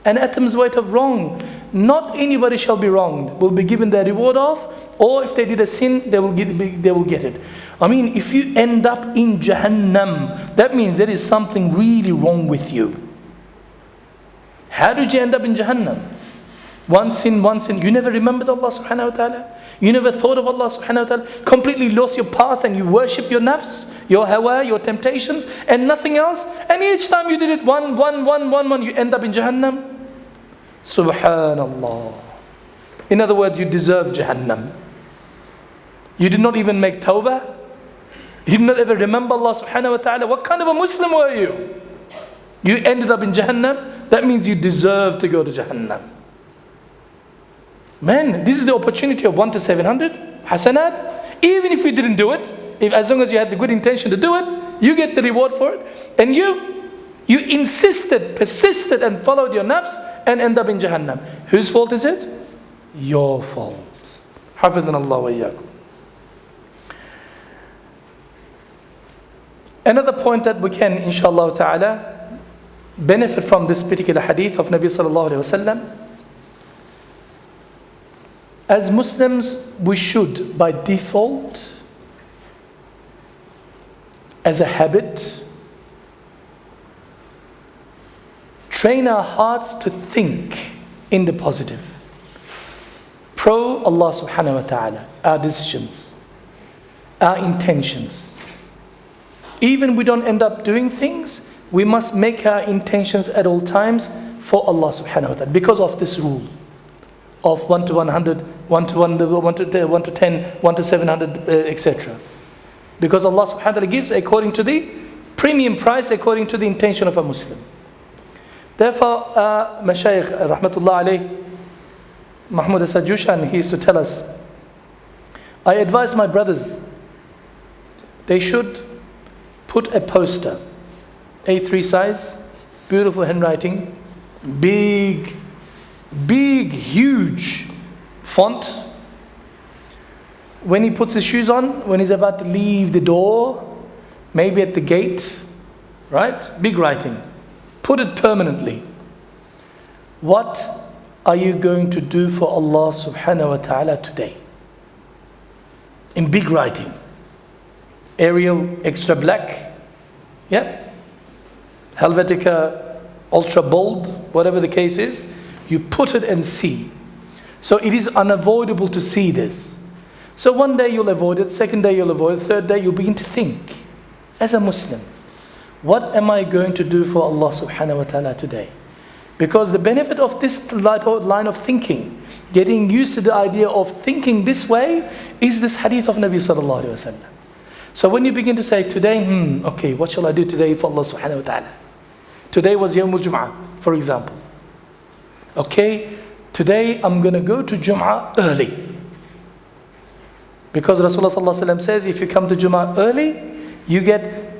An atom's weight of wrong, not anybody shall be wronged, will be given their reward of, or if they did a sin, they will get it. I mean, if you end up in Jahannam, that means there is something really wrong with you. How did you end up in Jahannam? One sin. You never remembered Allah subhanahu wa ta'ala. You never thought of Allah subhanahu wa ta'ala. Completely lost your path and you worship your nafs, your hawa, your temptations, and nothing else. And each time you did it one, you end up in Jahannam. Subhanallah. In other words, you deserve Jahannam. You did not even make tawbah. You did not ever remember Allah subhanahu wa ta'ala. What kind of a Muslim were you? You ended up in Jahannam. That means you deserve to go to Jahannam. Man, this is the opportunity of 1 to 700 hasanat. Even if you didn't do it, as long as you had the good intention to do it, you get the reward for it. And you insisted, persisted, and followed your nafs and end up in Jahannam. Whose fault is it? Your fault. Hafidhanallah wa iyyakum. Another point that we can, inshallah ta'ala, benefit from this particular hadith of Nabi sallallahu alayhi wa sallam. As Muslims, we should, by default, as a habit, train our hearts to think in the positive. Pro Allah subhanahu wa ta'ala, our decisions, our intentions. Even we don't end up doing things, we must make our intentions at all times for Allah subhanahu wa ta'ala because of this rule of 1 to 100, 1 to 10, 1 to 700, etc. Because Allah subhanahu wa ta'ala gives according to the premium price, according to the intention of a Muslim. Therefore, Mashayikh Rahmatullah alayh, Mahmud Asad Jushan, he used to tell us, I advise my brothers, they should put a poster, A3 size, beautiful handwriting, big, huge font. When he puts his shoes on, when he's about to leave the door, maybe at the gate, right? Big writing. Put it permanently. What are you going to do for Allah subhanahu wa ta'ala today? In big writing. Arial extra black. Yeah. Helvetica ultra bold, whatever the case is. You put it and see. So it is unavoidable to see this. So one day you'll avoid it, second day you'll avoid it, third day you'll begin to think, as a Muslim, what am I going to do for Allah subhanahu wa ta'ala today? Because the benefit of this line of thinking, getting used to the idea of thinking this way, is this hadith of Nabi sallallahu alaihi wasallam. So when you begin to say, today, okay, what shall I do today for Allah subhanahu wa ta'ala? Today was Yawmul Jum'ah, for example. Okay, today I'm going to go to Jum'ah early. Because Rasulullah sallallahu alaihi wasallam says, if you come to Jum'ah early, you get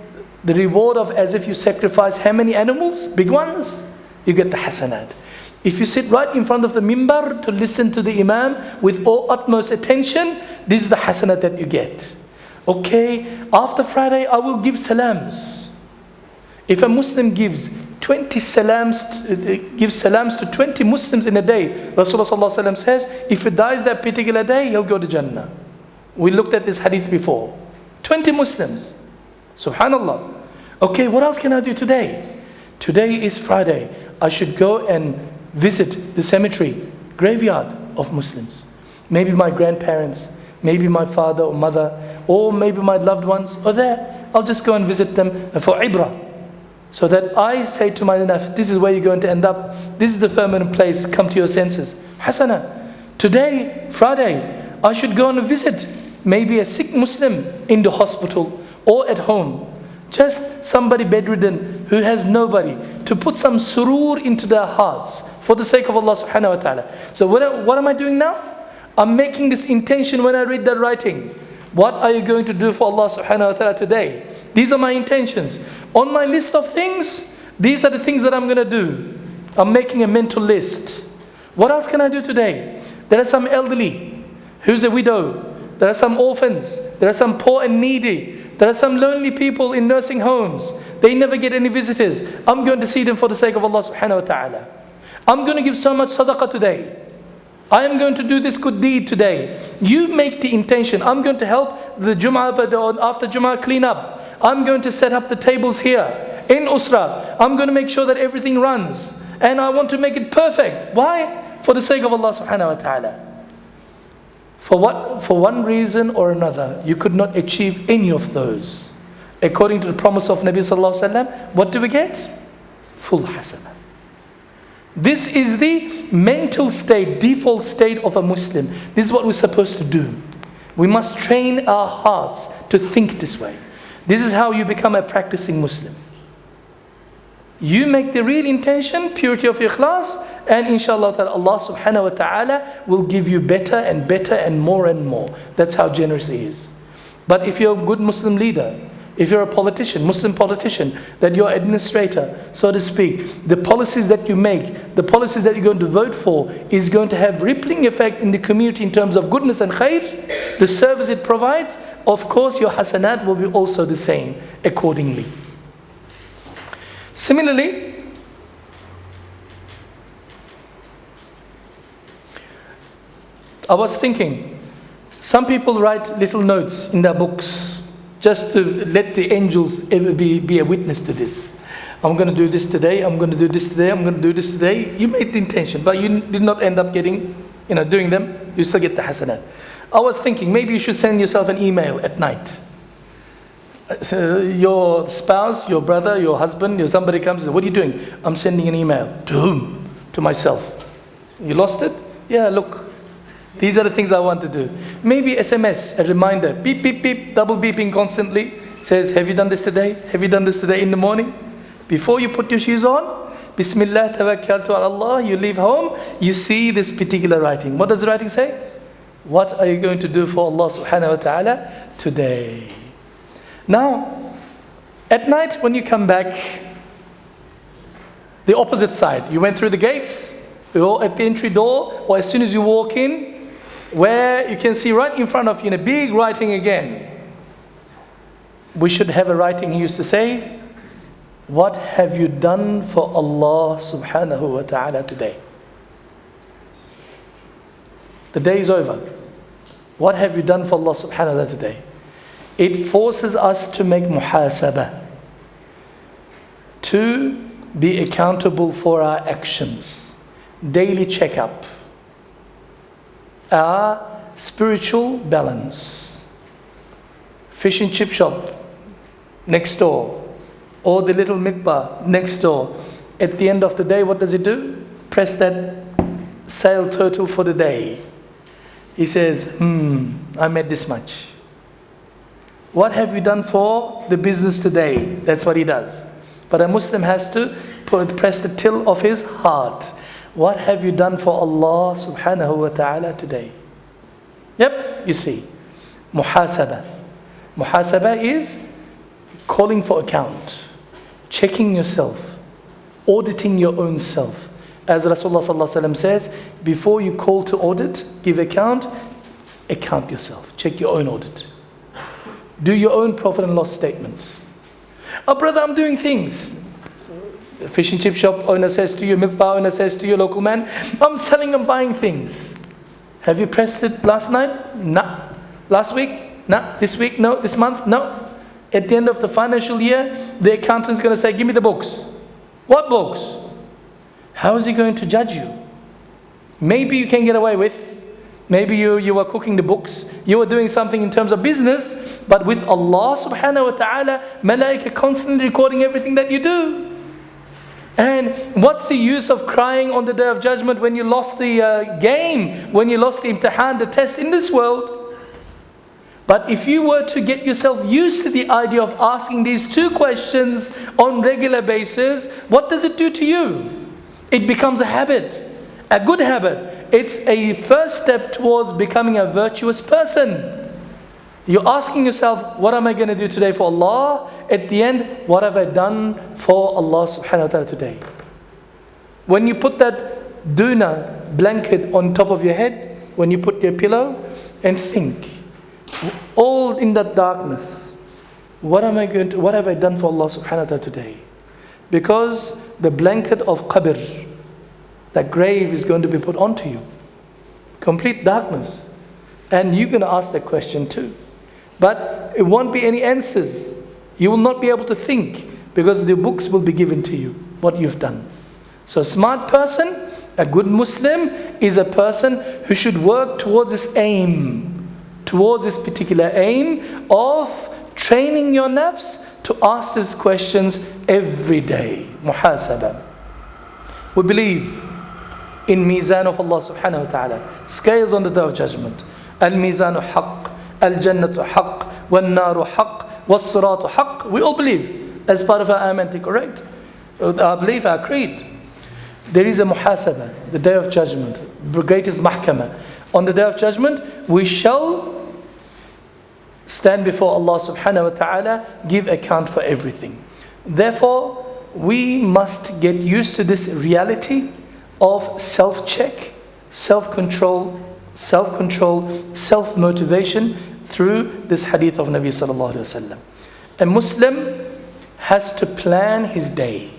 the reward of as if you sacrifice how many animals? Big ones. You get the hasanat. If you sit right in front of the mimbar to listen to the imam with all utmost attention, this is the hasanat that you get. Okay, after Friday I will give salams. If a Muslim gives 20 salams, gives salams to 20 Muslims in a day, Rasulullah sallallahu alaihi wasallam says, if he dies that particular day, he'll go to Jannah. We looked at this hadith before. 20 Muslims. Subhanallah. Okay, what else can I do today? Today is Friday. I should go and visit the cemetery, graveyard of Muslims. Maybe my grandparents, maybe my father or mother, or maybe my loved ones are there. I'll just go and visit them for ibrah. So that I say to my nafs, this is where you're going to end up. This is the permanent place. Come to your senses. Hasana. Today, Friday, I should go and visit maybe a sick Muslim in the hospital or at home. Just somebody bedridden who has nobody, to put some surur into their hearts for the sake of Allah subhanahu wa ta'ala. So what am I doing now? I'm making this intention when I read that writing. What are you going to do for Allah subhanahu wa ta'ala today? These are my intentions. On my list of things, these are the things that I'm going to do. I'm making a mental list. What else can I do today? There are some elderly who's a widow. There are some orphans. There are some poor and needy. There are some lonely people in nursing homes. They never get any visitors. I'm going to see them for the sake of Allah subhanahu wa ta'ala. I'm going to give so much sadaqah today. I am going to do this good deed today. You make the intention. I'm going to help the Jum'ah, after Jum'ah clean up. I'm going to set up the tables here in Usra. I'm going to make sure that everything runs. And I want to make it perfect. Why? For the sake of Allah subhanahu wa ta'ala. For one reason or another, you could not achieve any of those. According to the promise of Nabi sallallahu alaihi wasallam, what do we get? Full hasanah. This is the mental state, default state of a Muslim. This is what we're supposed to do. We must train our hearts to think this way. This is how you become a practicing Muslim. You make the real intention, purity of ikhlas, and inshallah Allah subhanahu wa ta'ala will give you better and better and more. That's how generous He is. But if you're a good Muslim leader, if you're a politician, Muslim politician, that you're administrator, so to speak, the policies that you make, the policies that you're going to vote for is going to have rippling effect in the community in terms of goodness and khair, the service it provides, of course your hasanat will be also the same accordingly. Similarly, I was thinking, some people write little notes in their books just to let the angels ever be a witness to this. I'm going to do this today, I'm going to do this today, I'm going to do this today. You made the intention, but you did not end up getting, doing them. You still get the hasanat. I was thinking, maybe you should send yourself an email at night. Your spouse, your brother, your husband, somebody comes and says, what are you doing? I'm sending an email. To whom? To myself. You lost it? Yeah, look. These are the things I want to do. Maybe SMS, a reminder, beep, beep, beep, double beeping constantly. Says, have you done this today? Have you done this today in the morning? Before you put your shoes on, Bismillah, tawakkaltu ala Allah, you leave home, you see this particular writing. What does the writing say? What are you going to do for Allah subhanahu wa ta'ala today? Now, at night when you come back, the opposite side, you went through the gates, or at the entry door, or as soon as you walk in, where you can see right in front of you in a big writing again. We should have a writing, he used to say, what have you done for Allah subhanahu wa ta'ala today? The day is over. What have you done for Allah subhanahu wa ta'ala today? It forces us to make muhasabah, to be accountable for our actions, daily checkup, our spiritual balance. Fish and chip shop next door, or the little mikvah next door, At the end of the day, what does he do? Press that sale total for the day. He says, I made this much. What have you done for the business today? That's what he does. But a Muslim has to press the till of his heart. What have you done for Allah subhanahu wa ta'ala today? Yep, you see. Muhasabah. Muhasabah is calling for account, checking yourself, auditing your own self. As Rasulullah sallallahu alaihi wasallam says, before you call to audit, give account yourself. Check your own audit. Do your own profit and loss statement. Oh brother, I'm doing things. The fish and chip shop owner says to you, milk bar owner says to your local man, I'm selling and buying things. Have you pressed it last night? No. Last week? No. This week? No. This month? No. At the end of the financial year, the accountant is going to say, give me the books. What books? How is he going to judge you? Maybe you can get away with, maybe you were cooking the books, you were doing something in terms of business, but with Allah subhanahu wa ta'ala, malaika constantly recording everything that you do. And what's the use of crying on the day of judgment when you lost the game, when you lost the imtihan, the test in this world? But if you were to get yourself used to the idea of asking these two questions on regular basis, what does it do to you? It becomes a habit, a good habit. It's a first step towards becoming a virtuous person. You're asking yourself, what am I going to do today for Allah? At the end, what have I done for Allah subhanahu wa ta'ala today? When you put that duna blanket on top of your head, when you put your pillow, and think, all in that darkness, what have I done for Allah subhanahu wa ta'ala today? Because the blanket of qabr, that grave, is going to be put onto you. Complete darkness. And you're going to ask that question too. But it won't be any answers. You will not be able to think, because the books will be given to you, what you've done. So a smart person, a good Muslim, is a person who should work towards this aim, towards this particular aim of training your nafs to ask these questions every day. Muhasabah. We believe in Mizan of Allah subhanahu wa ta'ala, scales on the day of judgment. Al-Mizanu haqq, Al-Jannatu haqq, Wal-Naru haqq, Wal-Siratu haqq. We all believe, as part of our amanti, correct? Our belief, our creed. There is a muhasabah, the day of judgment, the greatest mahkamah. On the day of judgment, we shall stand before Allah subhanahu wa ta'ala, give account for everything. Therefore, we must get used to this reality of self-check, self-control, self-motivation through this hadith of Nabi sallallahu alaihi wasallam. A Muslim has to plan his day.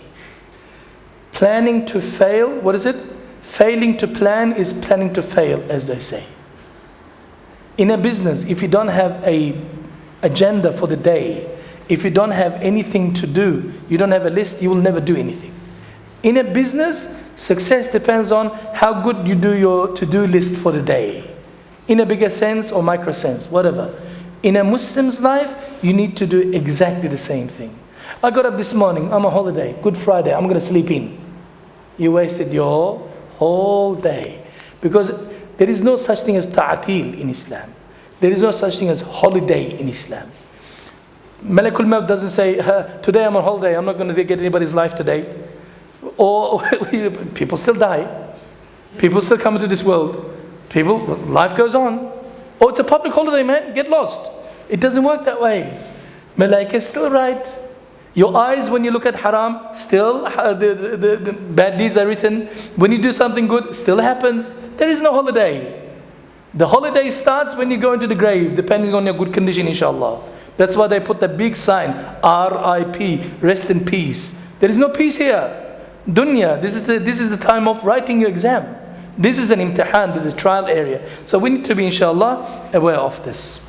Planning to fail, what is it? Failing to plan is planning to fail, as they say. In a business, if you don't have an agenda for the day, if you don't have anything to do, you don't have a list, you will never do anything. In a business, success depends on how good you do your to-do list for the day. In a bigger sense or micro sense, whatever. In a Muslim's life, you need to do exactly the same thing. I got up this morning, I'm on holiday, Good Friday, I'm going to sleep in. You wasted your whole day. Because there is no such thing as ta'atil in Islam. There is no such thing as holiday in Islam. Malakul Maut doesn't say, today I'm on holiday, I'm not going to get anybody's life today. Or people still die. People still come into this world. Life goes on. Oh, it's a public holiday, man, get lost. It doesn't work that way. Malaika is still right. Your eyes, when you look at haram, still the bad deeds are written. When you do something good, still happens. There is no holiday. The holiday starts when you go into the grave, depending on your good condition, inshallah. That's why they put the big sign, R.I.P., rest in peace. There is no peace here. Dunya, this is the time of writing your exam. This is an imtihan, this is a trial area. So we need to be, inshallah, aware of this.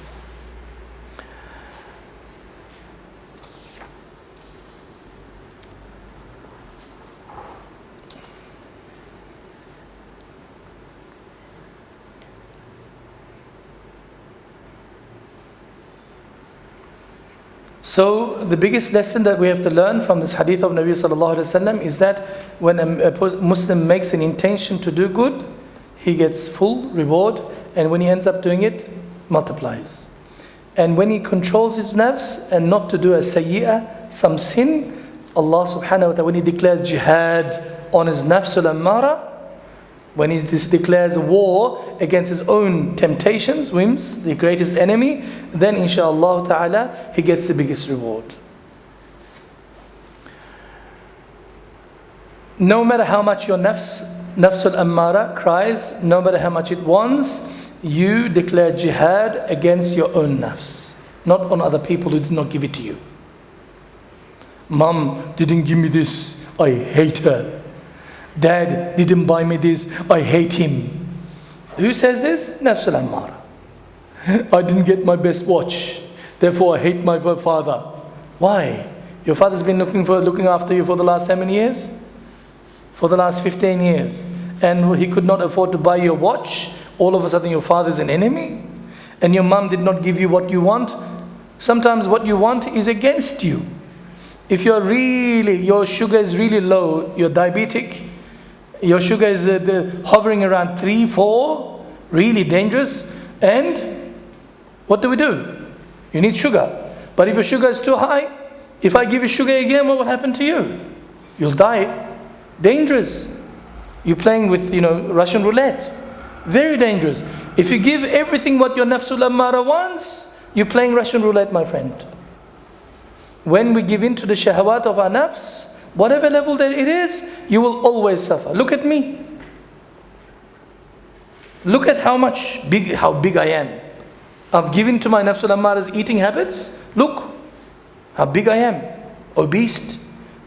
So the biggest lesson that we have to learn from this hadith of Nabi sallallahu alaihi wasallam is that when a Muslim makes an intention to do good, he gets full reward, and when he ends up doing it, multiplies. And when he controls his nafs and not to do a sayyi'ah, some sin, Allah subhanahu wa ta'ala, when he declares jihad on his nafsul ammara, when he declares war against his own temptations, whims, the greatest enemy, then inshaAllah ta'ala, he gets the biggest reward. No matter how much your nafsul ammara cries, no matter how much it wants, you declare jihad against your own nafs, not on other people who did not give it to you. Mom didn't give me this, I hate her. Dad didn't buy me this, I hate him. Who says this? Nafsul ammara. I didn't get my best watch, therefore I hate my father. Why? Your father's been looking after you for the last how many years? For the last 15 years. And he could not afford to buy you a watch. All of a sudden your father is an enemy. And your mom did not give you what you want. Sometimes what you want is against you. If your sugar is really low, you're diabetic, your sugar is hovering around 3, 4, really dangerous. And what do? You need sugar. But if your sugar is too high, if I give you sugar again, what will happen to you? You'll die. Dangerous. You're playing with, Russian roulette. Very dangerous. If you give everything what your nafsul ammara wants, you're playing Russian roulette, my friend. When we give in to the shahawat of our nafs, whatever level that it is, you will always suffer. Look at me. Look at how big I am. I've given to my nafsul ammara's eating habits. Look how big I am. Obese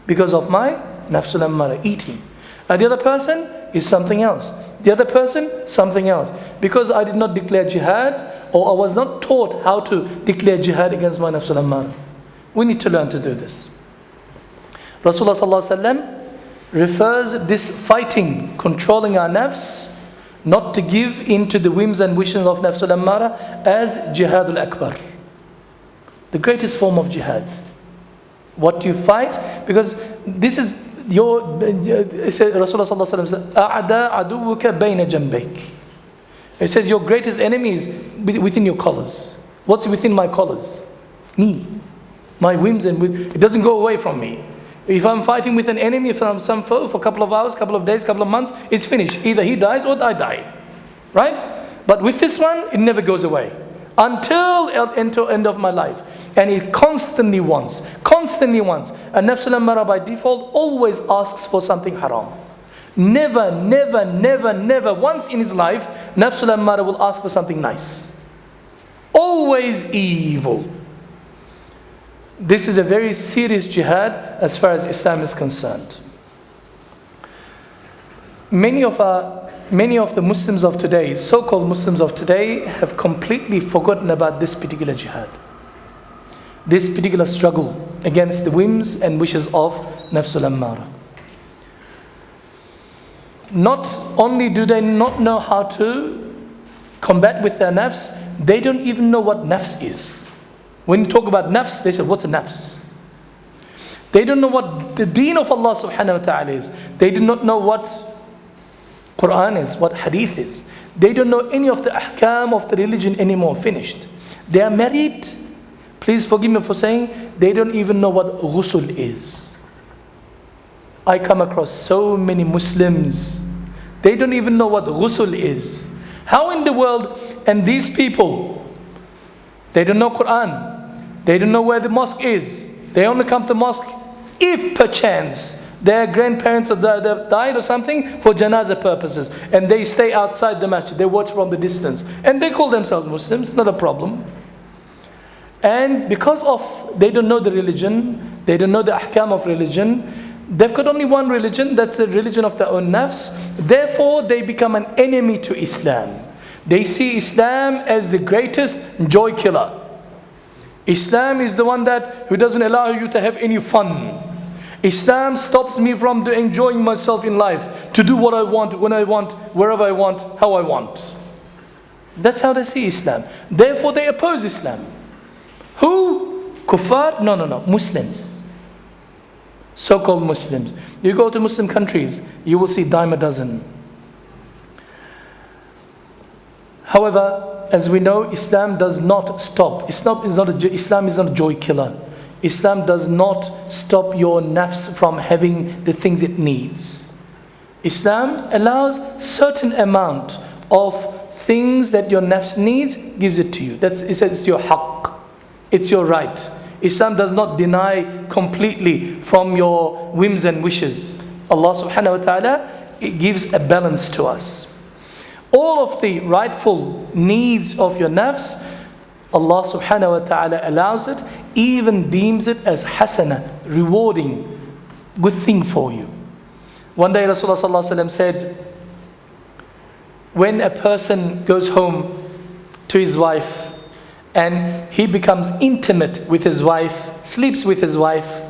because of my nafsul ammara eating. And the other person is something else. The other person, something else. Because I did not declare jihad, or I was not taught how to declare jihad against my nafsul ammara. We need to learn to do this. Rasulullah sallallahu alaihi wasallam refers this fighting, controlling our nafs, not to give in to the whims and wishes of nafsul ammara, as jihadul akbar. The greatest form of jihad. What you fight, because this is Rasulullah sallallahu alaihi wasallam says, "A'da aduwuka bayna janbayk." It says your greatest enemy is within your collars. What's within my collars? Me, my whims and it doesn't go away from me. If I'm fighting with an enemy, from some foe for a couple of hours, couple of days, couple of months, it's finished. Either he dies or I die, right? But with this one, it never goes away until end of my life. And it constantly wants. And nafsul ammara by default always asks for something haram. Never once in his life, nafsul ammara will ask for something nice. Always evil. This is a very serious jihad as far as Islam is concerned. Many of the Muslims of today, so-called Muslims of today, have completely forgotten about this particular jihad. This particular struggle against the whims and wishes of nafsul ammara. Not only do they not know how to combat with their nafs, they don't even know what nafs is. When you talk about nafs, they say, what's a nafs? They don't know what the deen of Allah subhanahu wa ta'ala is. They do not know what Quran is, what hadith is. They don't know any of the ahkam of the religion anymore, finished. They are married. Please forgive me for saying, they don't even know what ghusl is. I come across so many Muslims, they don't even know what ghusl is. How in the world, and these people, they don't know Quran, they don't know where the mosque is. They only come to mosque if perchance their grandparents have died or something for janazah purposes, and they stay outside the masjid, they watch from the distance, and they call themselves Muslims, not a problem. And because of they don't know the religion, they don't know the ahkam of religion, they've got only one religion, that's the religion of their own nafs. Therefore they become an enemy to Islam. They see Islam as the greatest joy killer. Islam is the one who doesn't allow you to have any fun. Islam stops me from enjoying myself in life, to do what I want, when I want, wherever I want, how I want. That's how they see Islam. Therefore they oppose Islam. Who? Kuffar? No, no, no. Muslims. So-called Muslims. You go to Muslim countries, you will see dime a dozen. However, as we know, Islam does not stop. Islam is not a joy killer. Islam does not stop your nafs from having the things it needs. Islam allows certain amount of things that your nafs needs, gives it to you. It says it's your haqq. It's your right. Islam does not deny completely from your whims and wishes. Allah subhanahu wa ta'ala, it gives a balance to us. All of the rightful needs of your nafs, Allah subhanahu wa ta'ala allows it, even deems it as hasana, rewarding, good thing for you. One day Rasulullah sallallahu alaihi wasallam said, when a person goes home to his wife and he becomes intimate with his wife, sleeps with his wife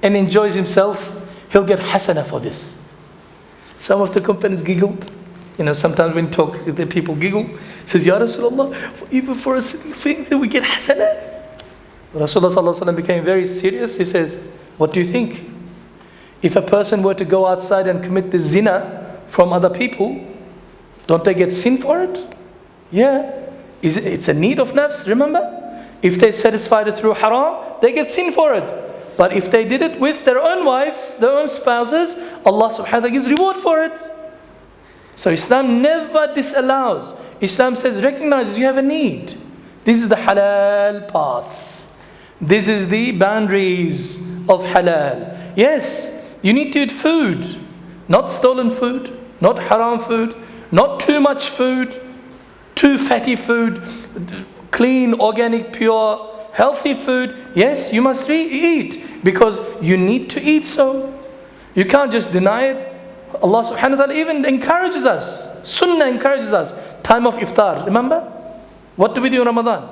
and enjoys himself, he'll get hasana for this. Some of the companions giggled. You know, sometimes when you talk, the people giggle. Says, Ya Rasulullah, even for a silly thing that we get hasana. Rasulullah sallallahu alaihi wasallam became very serious. He says, what do you think? If a person were to go outside and commit the zina from other people, don't they get sin for it? Yeah. It's a need of nafs, remember? If they satisfied it through haram, they get sin for it. But if they did it with their own wives, their own spouses, Allah subhanahu wa ta'ala gives reward for it. So Islam never disallows. Islam says, recognizes you have a need. This is the halal path. This is the boundaries of halal. Yes, you need to eat food. Not stolen food, not haram food, not too much food, too fatty food, clean, organic, pure, healthy food. Yes, you must eat because you need to eat so. You can't just deny it. Allah subhanahu wa ta'ala even encourages us. Sunnah encourages us. Time of iftar, remember? What do we do in Ramadan?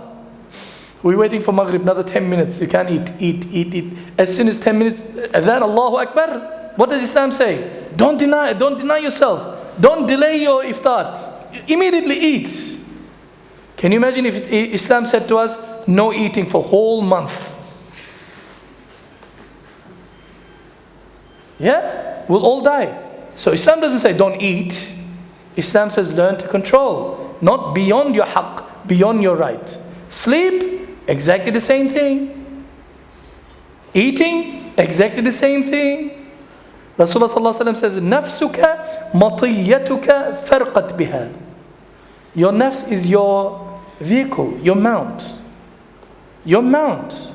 We're waiting for Maghrib, another 10 minutes. You can't eat. As soon as 10 minutes, adhan, Allahu Akbar. What does Islam say? Don't deny yourself. Don't delay your iftar. Immediately eat. Can you imagine if Islam said to us, no eating for whole month? Yeah, we'll all die. So Islam doesn't say don't eat. Islam says learn to control. Not beyond your haqq, beyond your right. Sleep, exactly the same thing. Eating, exactly the same thing. Rasulullah sallallahu alaihi wasallam says, "Nafsuka matiyatuka farqat biha." Your nafs is your vehicle, your mount. Your mount.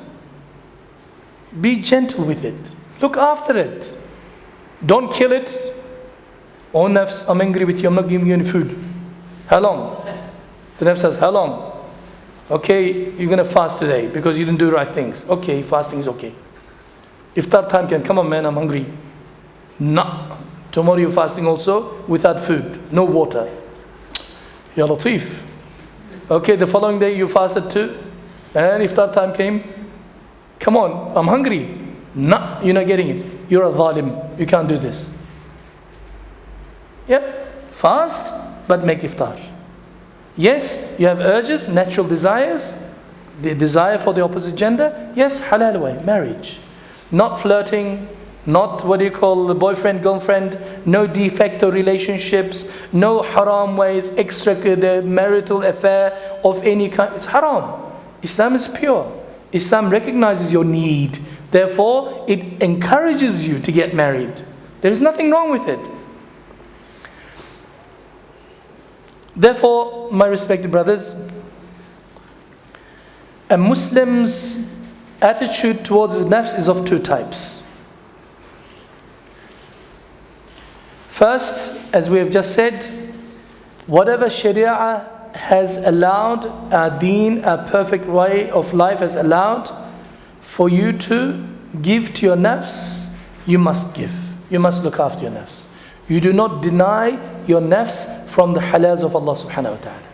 Be gentle with it. Look after it. Don't kill it. Oh nafs, I'm angry with you, I'm not giving you any food. How long? The nafs says, how long? Okay, you're going to fast today because you didn't do the right things. Okay, fasting is okay. Iftar time can come on man, I'm hungry. No. Tomorrow you're fasting also without food, no water. Ya Latif. Okay, the following day you fasted too. And iftar time came. Come on, I'm hungry. No, you're not getting it. You're a zalim. You can't do this. Yep, fast, but make iftar. Yes, you have urges, natural desires, the desire for the opposite gender. Yes, halal way, marriage. Not flirting, not the boyfriend, girlfriend, no de facto relationships, no haram ways, extramarital affair of any kind. It's haram. Islam is pure. Islam recognizes your need. Therefore, it encourages you to get married. There is nothing wrong with it. Therefore, my respected brothers, a Muslim's attitude towards his nafs is of two types. First, as we have just said, whatever Sharia has allowed, our deen, our perfect way of life has allowed for you to give to your nafs, you must give. You must look after your nafs. You do not deny your nafs from the halals of Allah subhanahu wa ta'ala.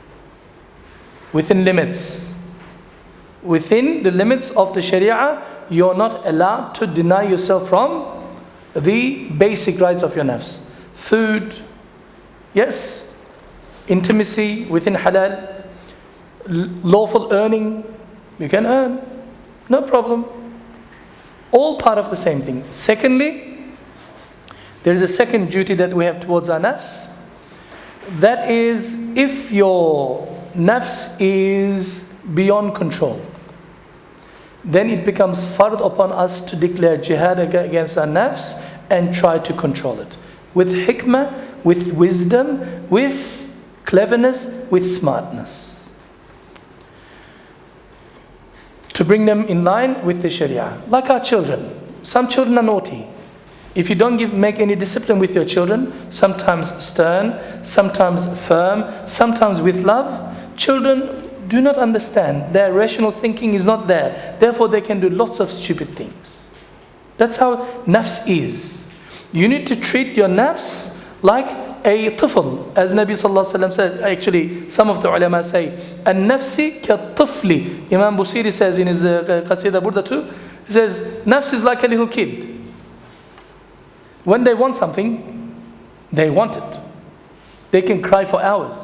Within limits. Within the limits of the Sharia, you're not allowed to deny yourself from the basic rights of your nafs. Food, yes. Intimacy within halal. Lawful earning, you can earn. No problem. All part of the same thing. Secondly, there is a second duty that we have towards our nafs. That is, if your nafs is beyond control, then it becomes fard upon us to declare jihad against our nafs and try to control it. With hikmah, with wisdom, with cleverness, with smartness. To bring them in line with the sharia. Like our children. Some children are naughty. If you don't make any discipline with your children, sometimes stern, sometimes firm, sometimes with love, children do not understand. Their rational thinking is not there. Therefore, they can do lots of stupid things. That's how nafs is. You need to treat your nafs like a tifl. As Nabi sallallahu alaihi wasallam said, actually, some of the ulama say, "An-nafsi ka-tifli." Imam Busiri says in his Qasida Burda too, he says, nafs is like a little kid. When they want something, they want it. They can cry for hours.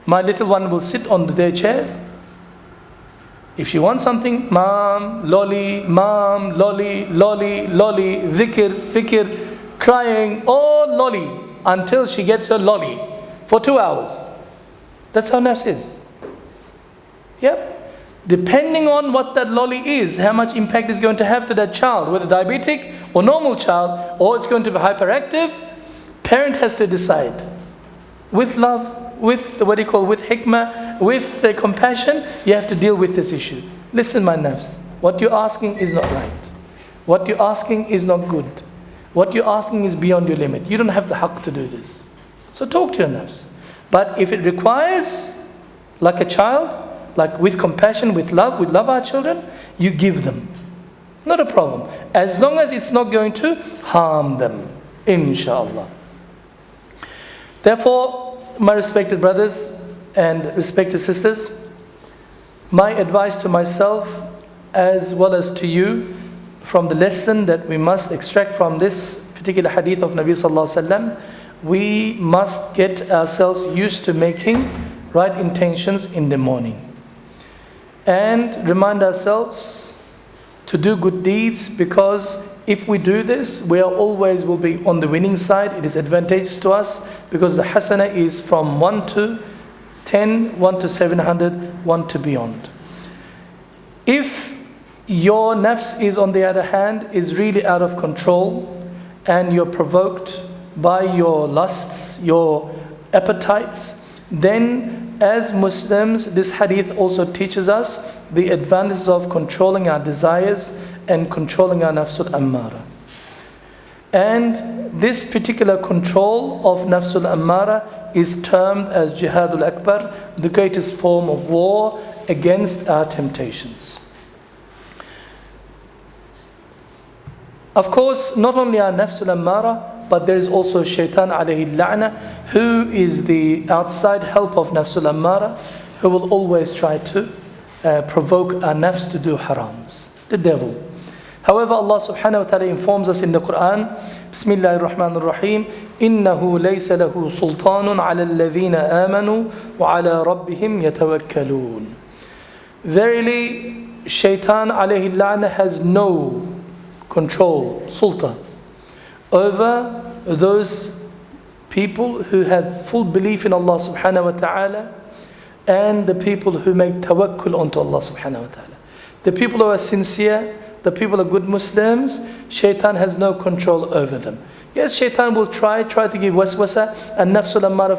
My little one will sit on their chairs. If she wants something, mom, lolly, lolly, dhikr, fikr, crying, oh lolly, until she gets her lolly for 2 hours. That's how nafs is. Yep. Depending on what that lolly is, how much impact it's going to have to that child, whether diabetic or normal child, or it's going to be hyperactive, parent has to decide. With love, with with hikmah, with compassion, you have to deal with this issue. Listen, my nafs, what you're asking is not right. What you're asking is not good. What you're asking is beyond your limit. You don't have the haqq to do this. So talk to your nafs. But if it requires, like a child, like with compassion, with love our children, you give them. Not a problem. As long as it's not going to harm them. Inshallah. Therefore, my respected brothers and respected sisters, my advice to myself as well as to you from the lesson that we must extract from this particular hadith of Nabi sallallahu alaihi wasallam, we must get ourselves used to making right intentions in the morning. And remind ourselves to do good deeds, because if we do this, we are always will be on the winning side. It is advantageous to us because the hasana is from 1 to 10, 1 to 700, 1 to beyond. If your nafs is, on the other hand, is really out of control and you're provoked by your lusts, your appetites, then as Muslims, this hadith also teaches us the advantages of controlling our desires and controlling our nafsul ammara. And this particular control of nafsul ammara is termed as jihadul akbar, the greatest form of war against our temptations. Of course, not only our nafsul ammara, but there is also shaitan alayhi la'na, who is the outside help of nafsul ammara, who will always try to provoke our nafs to do harams. The devil. However, Allah subhanahu wa ta'ala informs us in the Quran, Bismillahir Rahmanir Rahim, إِنَّهُ لَيْسَ لَهُ سُلْطَانٌ عَلَى الَّذِينَ آمَنُوا وَعَلَى رَبِّهِمْ يَتَوَكَّلُونَ. Verily, shaitan alayhi la'na has no control, sultan, over those people who have full belief in Allah subhanahu wa ta'ala and the people who make tawakkul onto Allah subhanahu wa ta'ala. The people who are sincere, the people are good Muslims, shaitan has no control over them. Yes, shaitan will try to give waswasa and nafsul ammara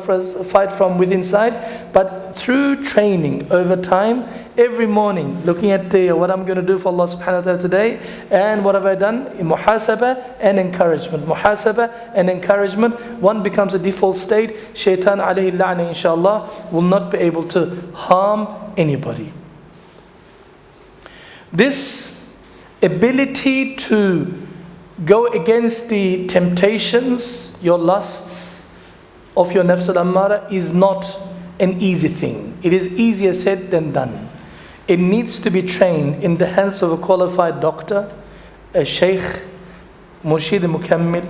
fight from within inside, but through training over time, every morning, looking at what I'm going to do for Allah subhanahu wa ta'ala today, and what have I done? Muhasaba and encouragement. Muhasaba and encouragement, one becomes a default state. Shaitan alayhi la'na inshallah will not be able to harm anybody. This ability to go against the temptations, your lusts of your nafsul ammara is not an easy thing. It is easier said than done. It needs to be trained in the hands of a qualified doctor, a sheikh, murshid mukammil,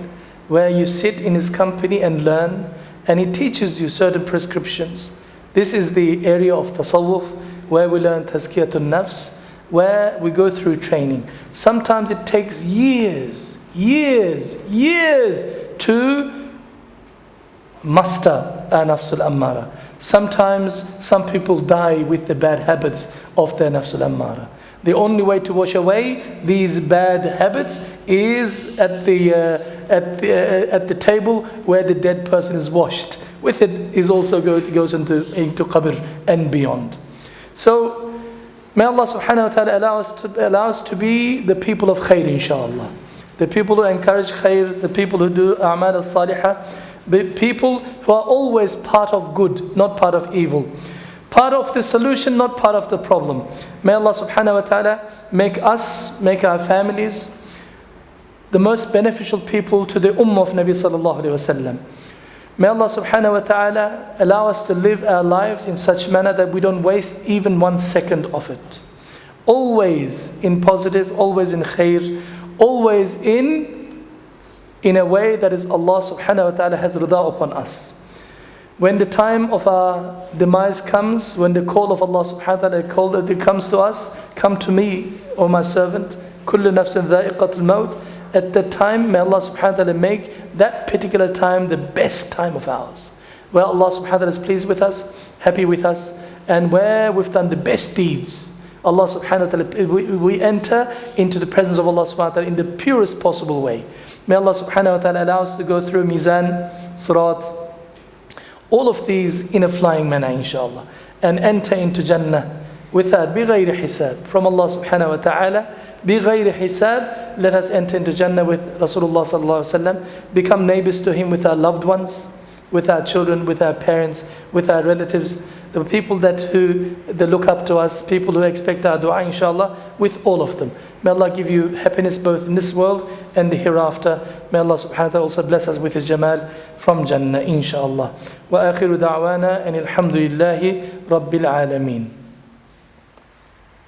where you sit in his company and learn, and he teaches you certain prescriptions. This is the area of tasawwuf where we learn tazkiyatun nafs, where we go through training. Sometimes it takes years to master our nafsul ammara. Sometimes some people die with the bad habits of their nafsul ammara. The only way to wash away these bad habits is at the table where the dead person is washed. With it is also goes into qabr and beyond. So may Allah subhanahu wa ta'ala allow us to be the people of khair, inshallah. The people who encourage khair, the people who do a'mal al-salihah, the people who are always part of good, not part of evil. Part of the solution, not part of the problem. May Allah subhanahu wa ta'ala make us, make our families the most beneficial people to the ummah of Nabi sallallahu alayhi wa sallam. May Allah subhanahu wa ta'ala allow us to live our lives in such manner that we don't waste even 1 second of it. Always in positive, always in khair, always in a way that is Allah subhanahu wa ta'ala has rida upon us. When the time of our demise comes, when the call of Allah subhanahu wa ta'ala comes to us, come to me, O my servant, kullu nafsin dha'iqatul maut. At that time, may Allah subhanahu wa ta'ala make that particular time the best time of ours. Where Allah subhanahu wa ta'ala is pleased with us, happy with us, and where we've done the best deeds. Allah subhanahu wa ta'ala, we enter into the presence of Allah subhanahu wa ta'ala in the purest possible way. May Allah subhanahu wa ta'ala allow us to go through Mizan, Sirat, all of these in a flying manner, inshallah, and enter into Jannah without bighayri hisab from Allah subhanahu wa ta'ala. Bighayri hisab, let us enter into Jannah with Rasulullah sallallahu alaihi wasallam, become neighbors to him with our loved ones, with our children, with our parents, with our relatives, the people that look up to us, people who expect our dua, inshallah, with all of them. May Allah give you happiness both in this world and the hereafter. May Allah subhanahu wa ta'ala also bless us with His Jamal from Jannah, inshallah. Wa akhiru da'wana and alhamdulillahi rabbil alameen.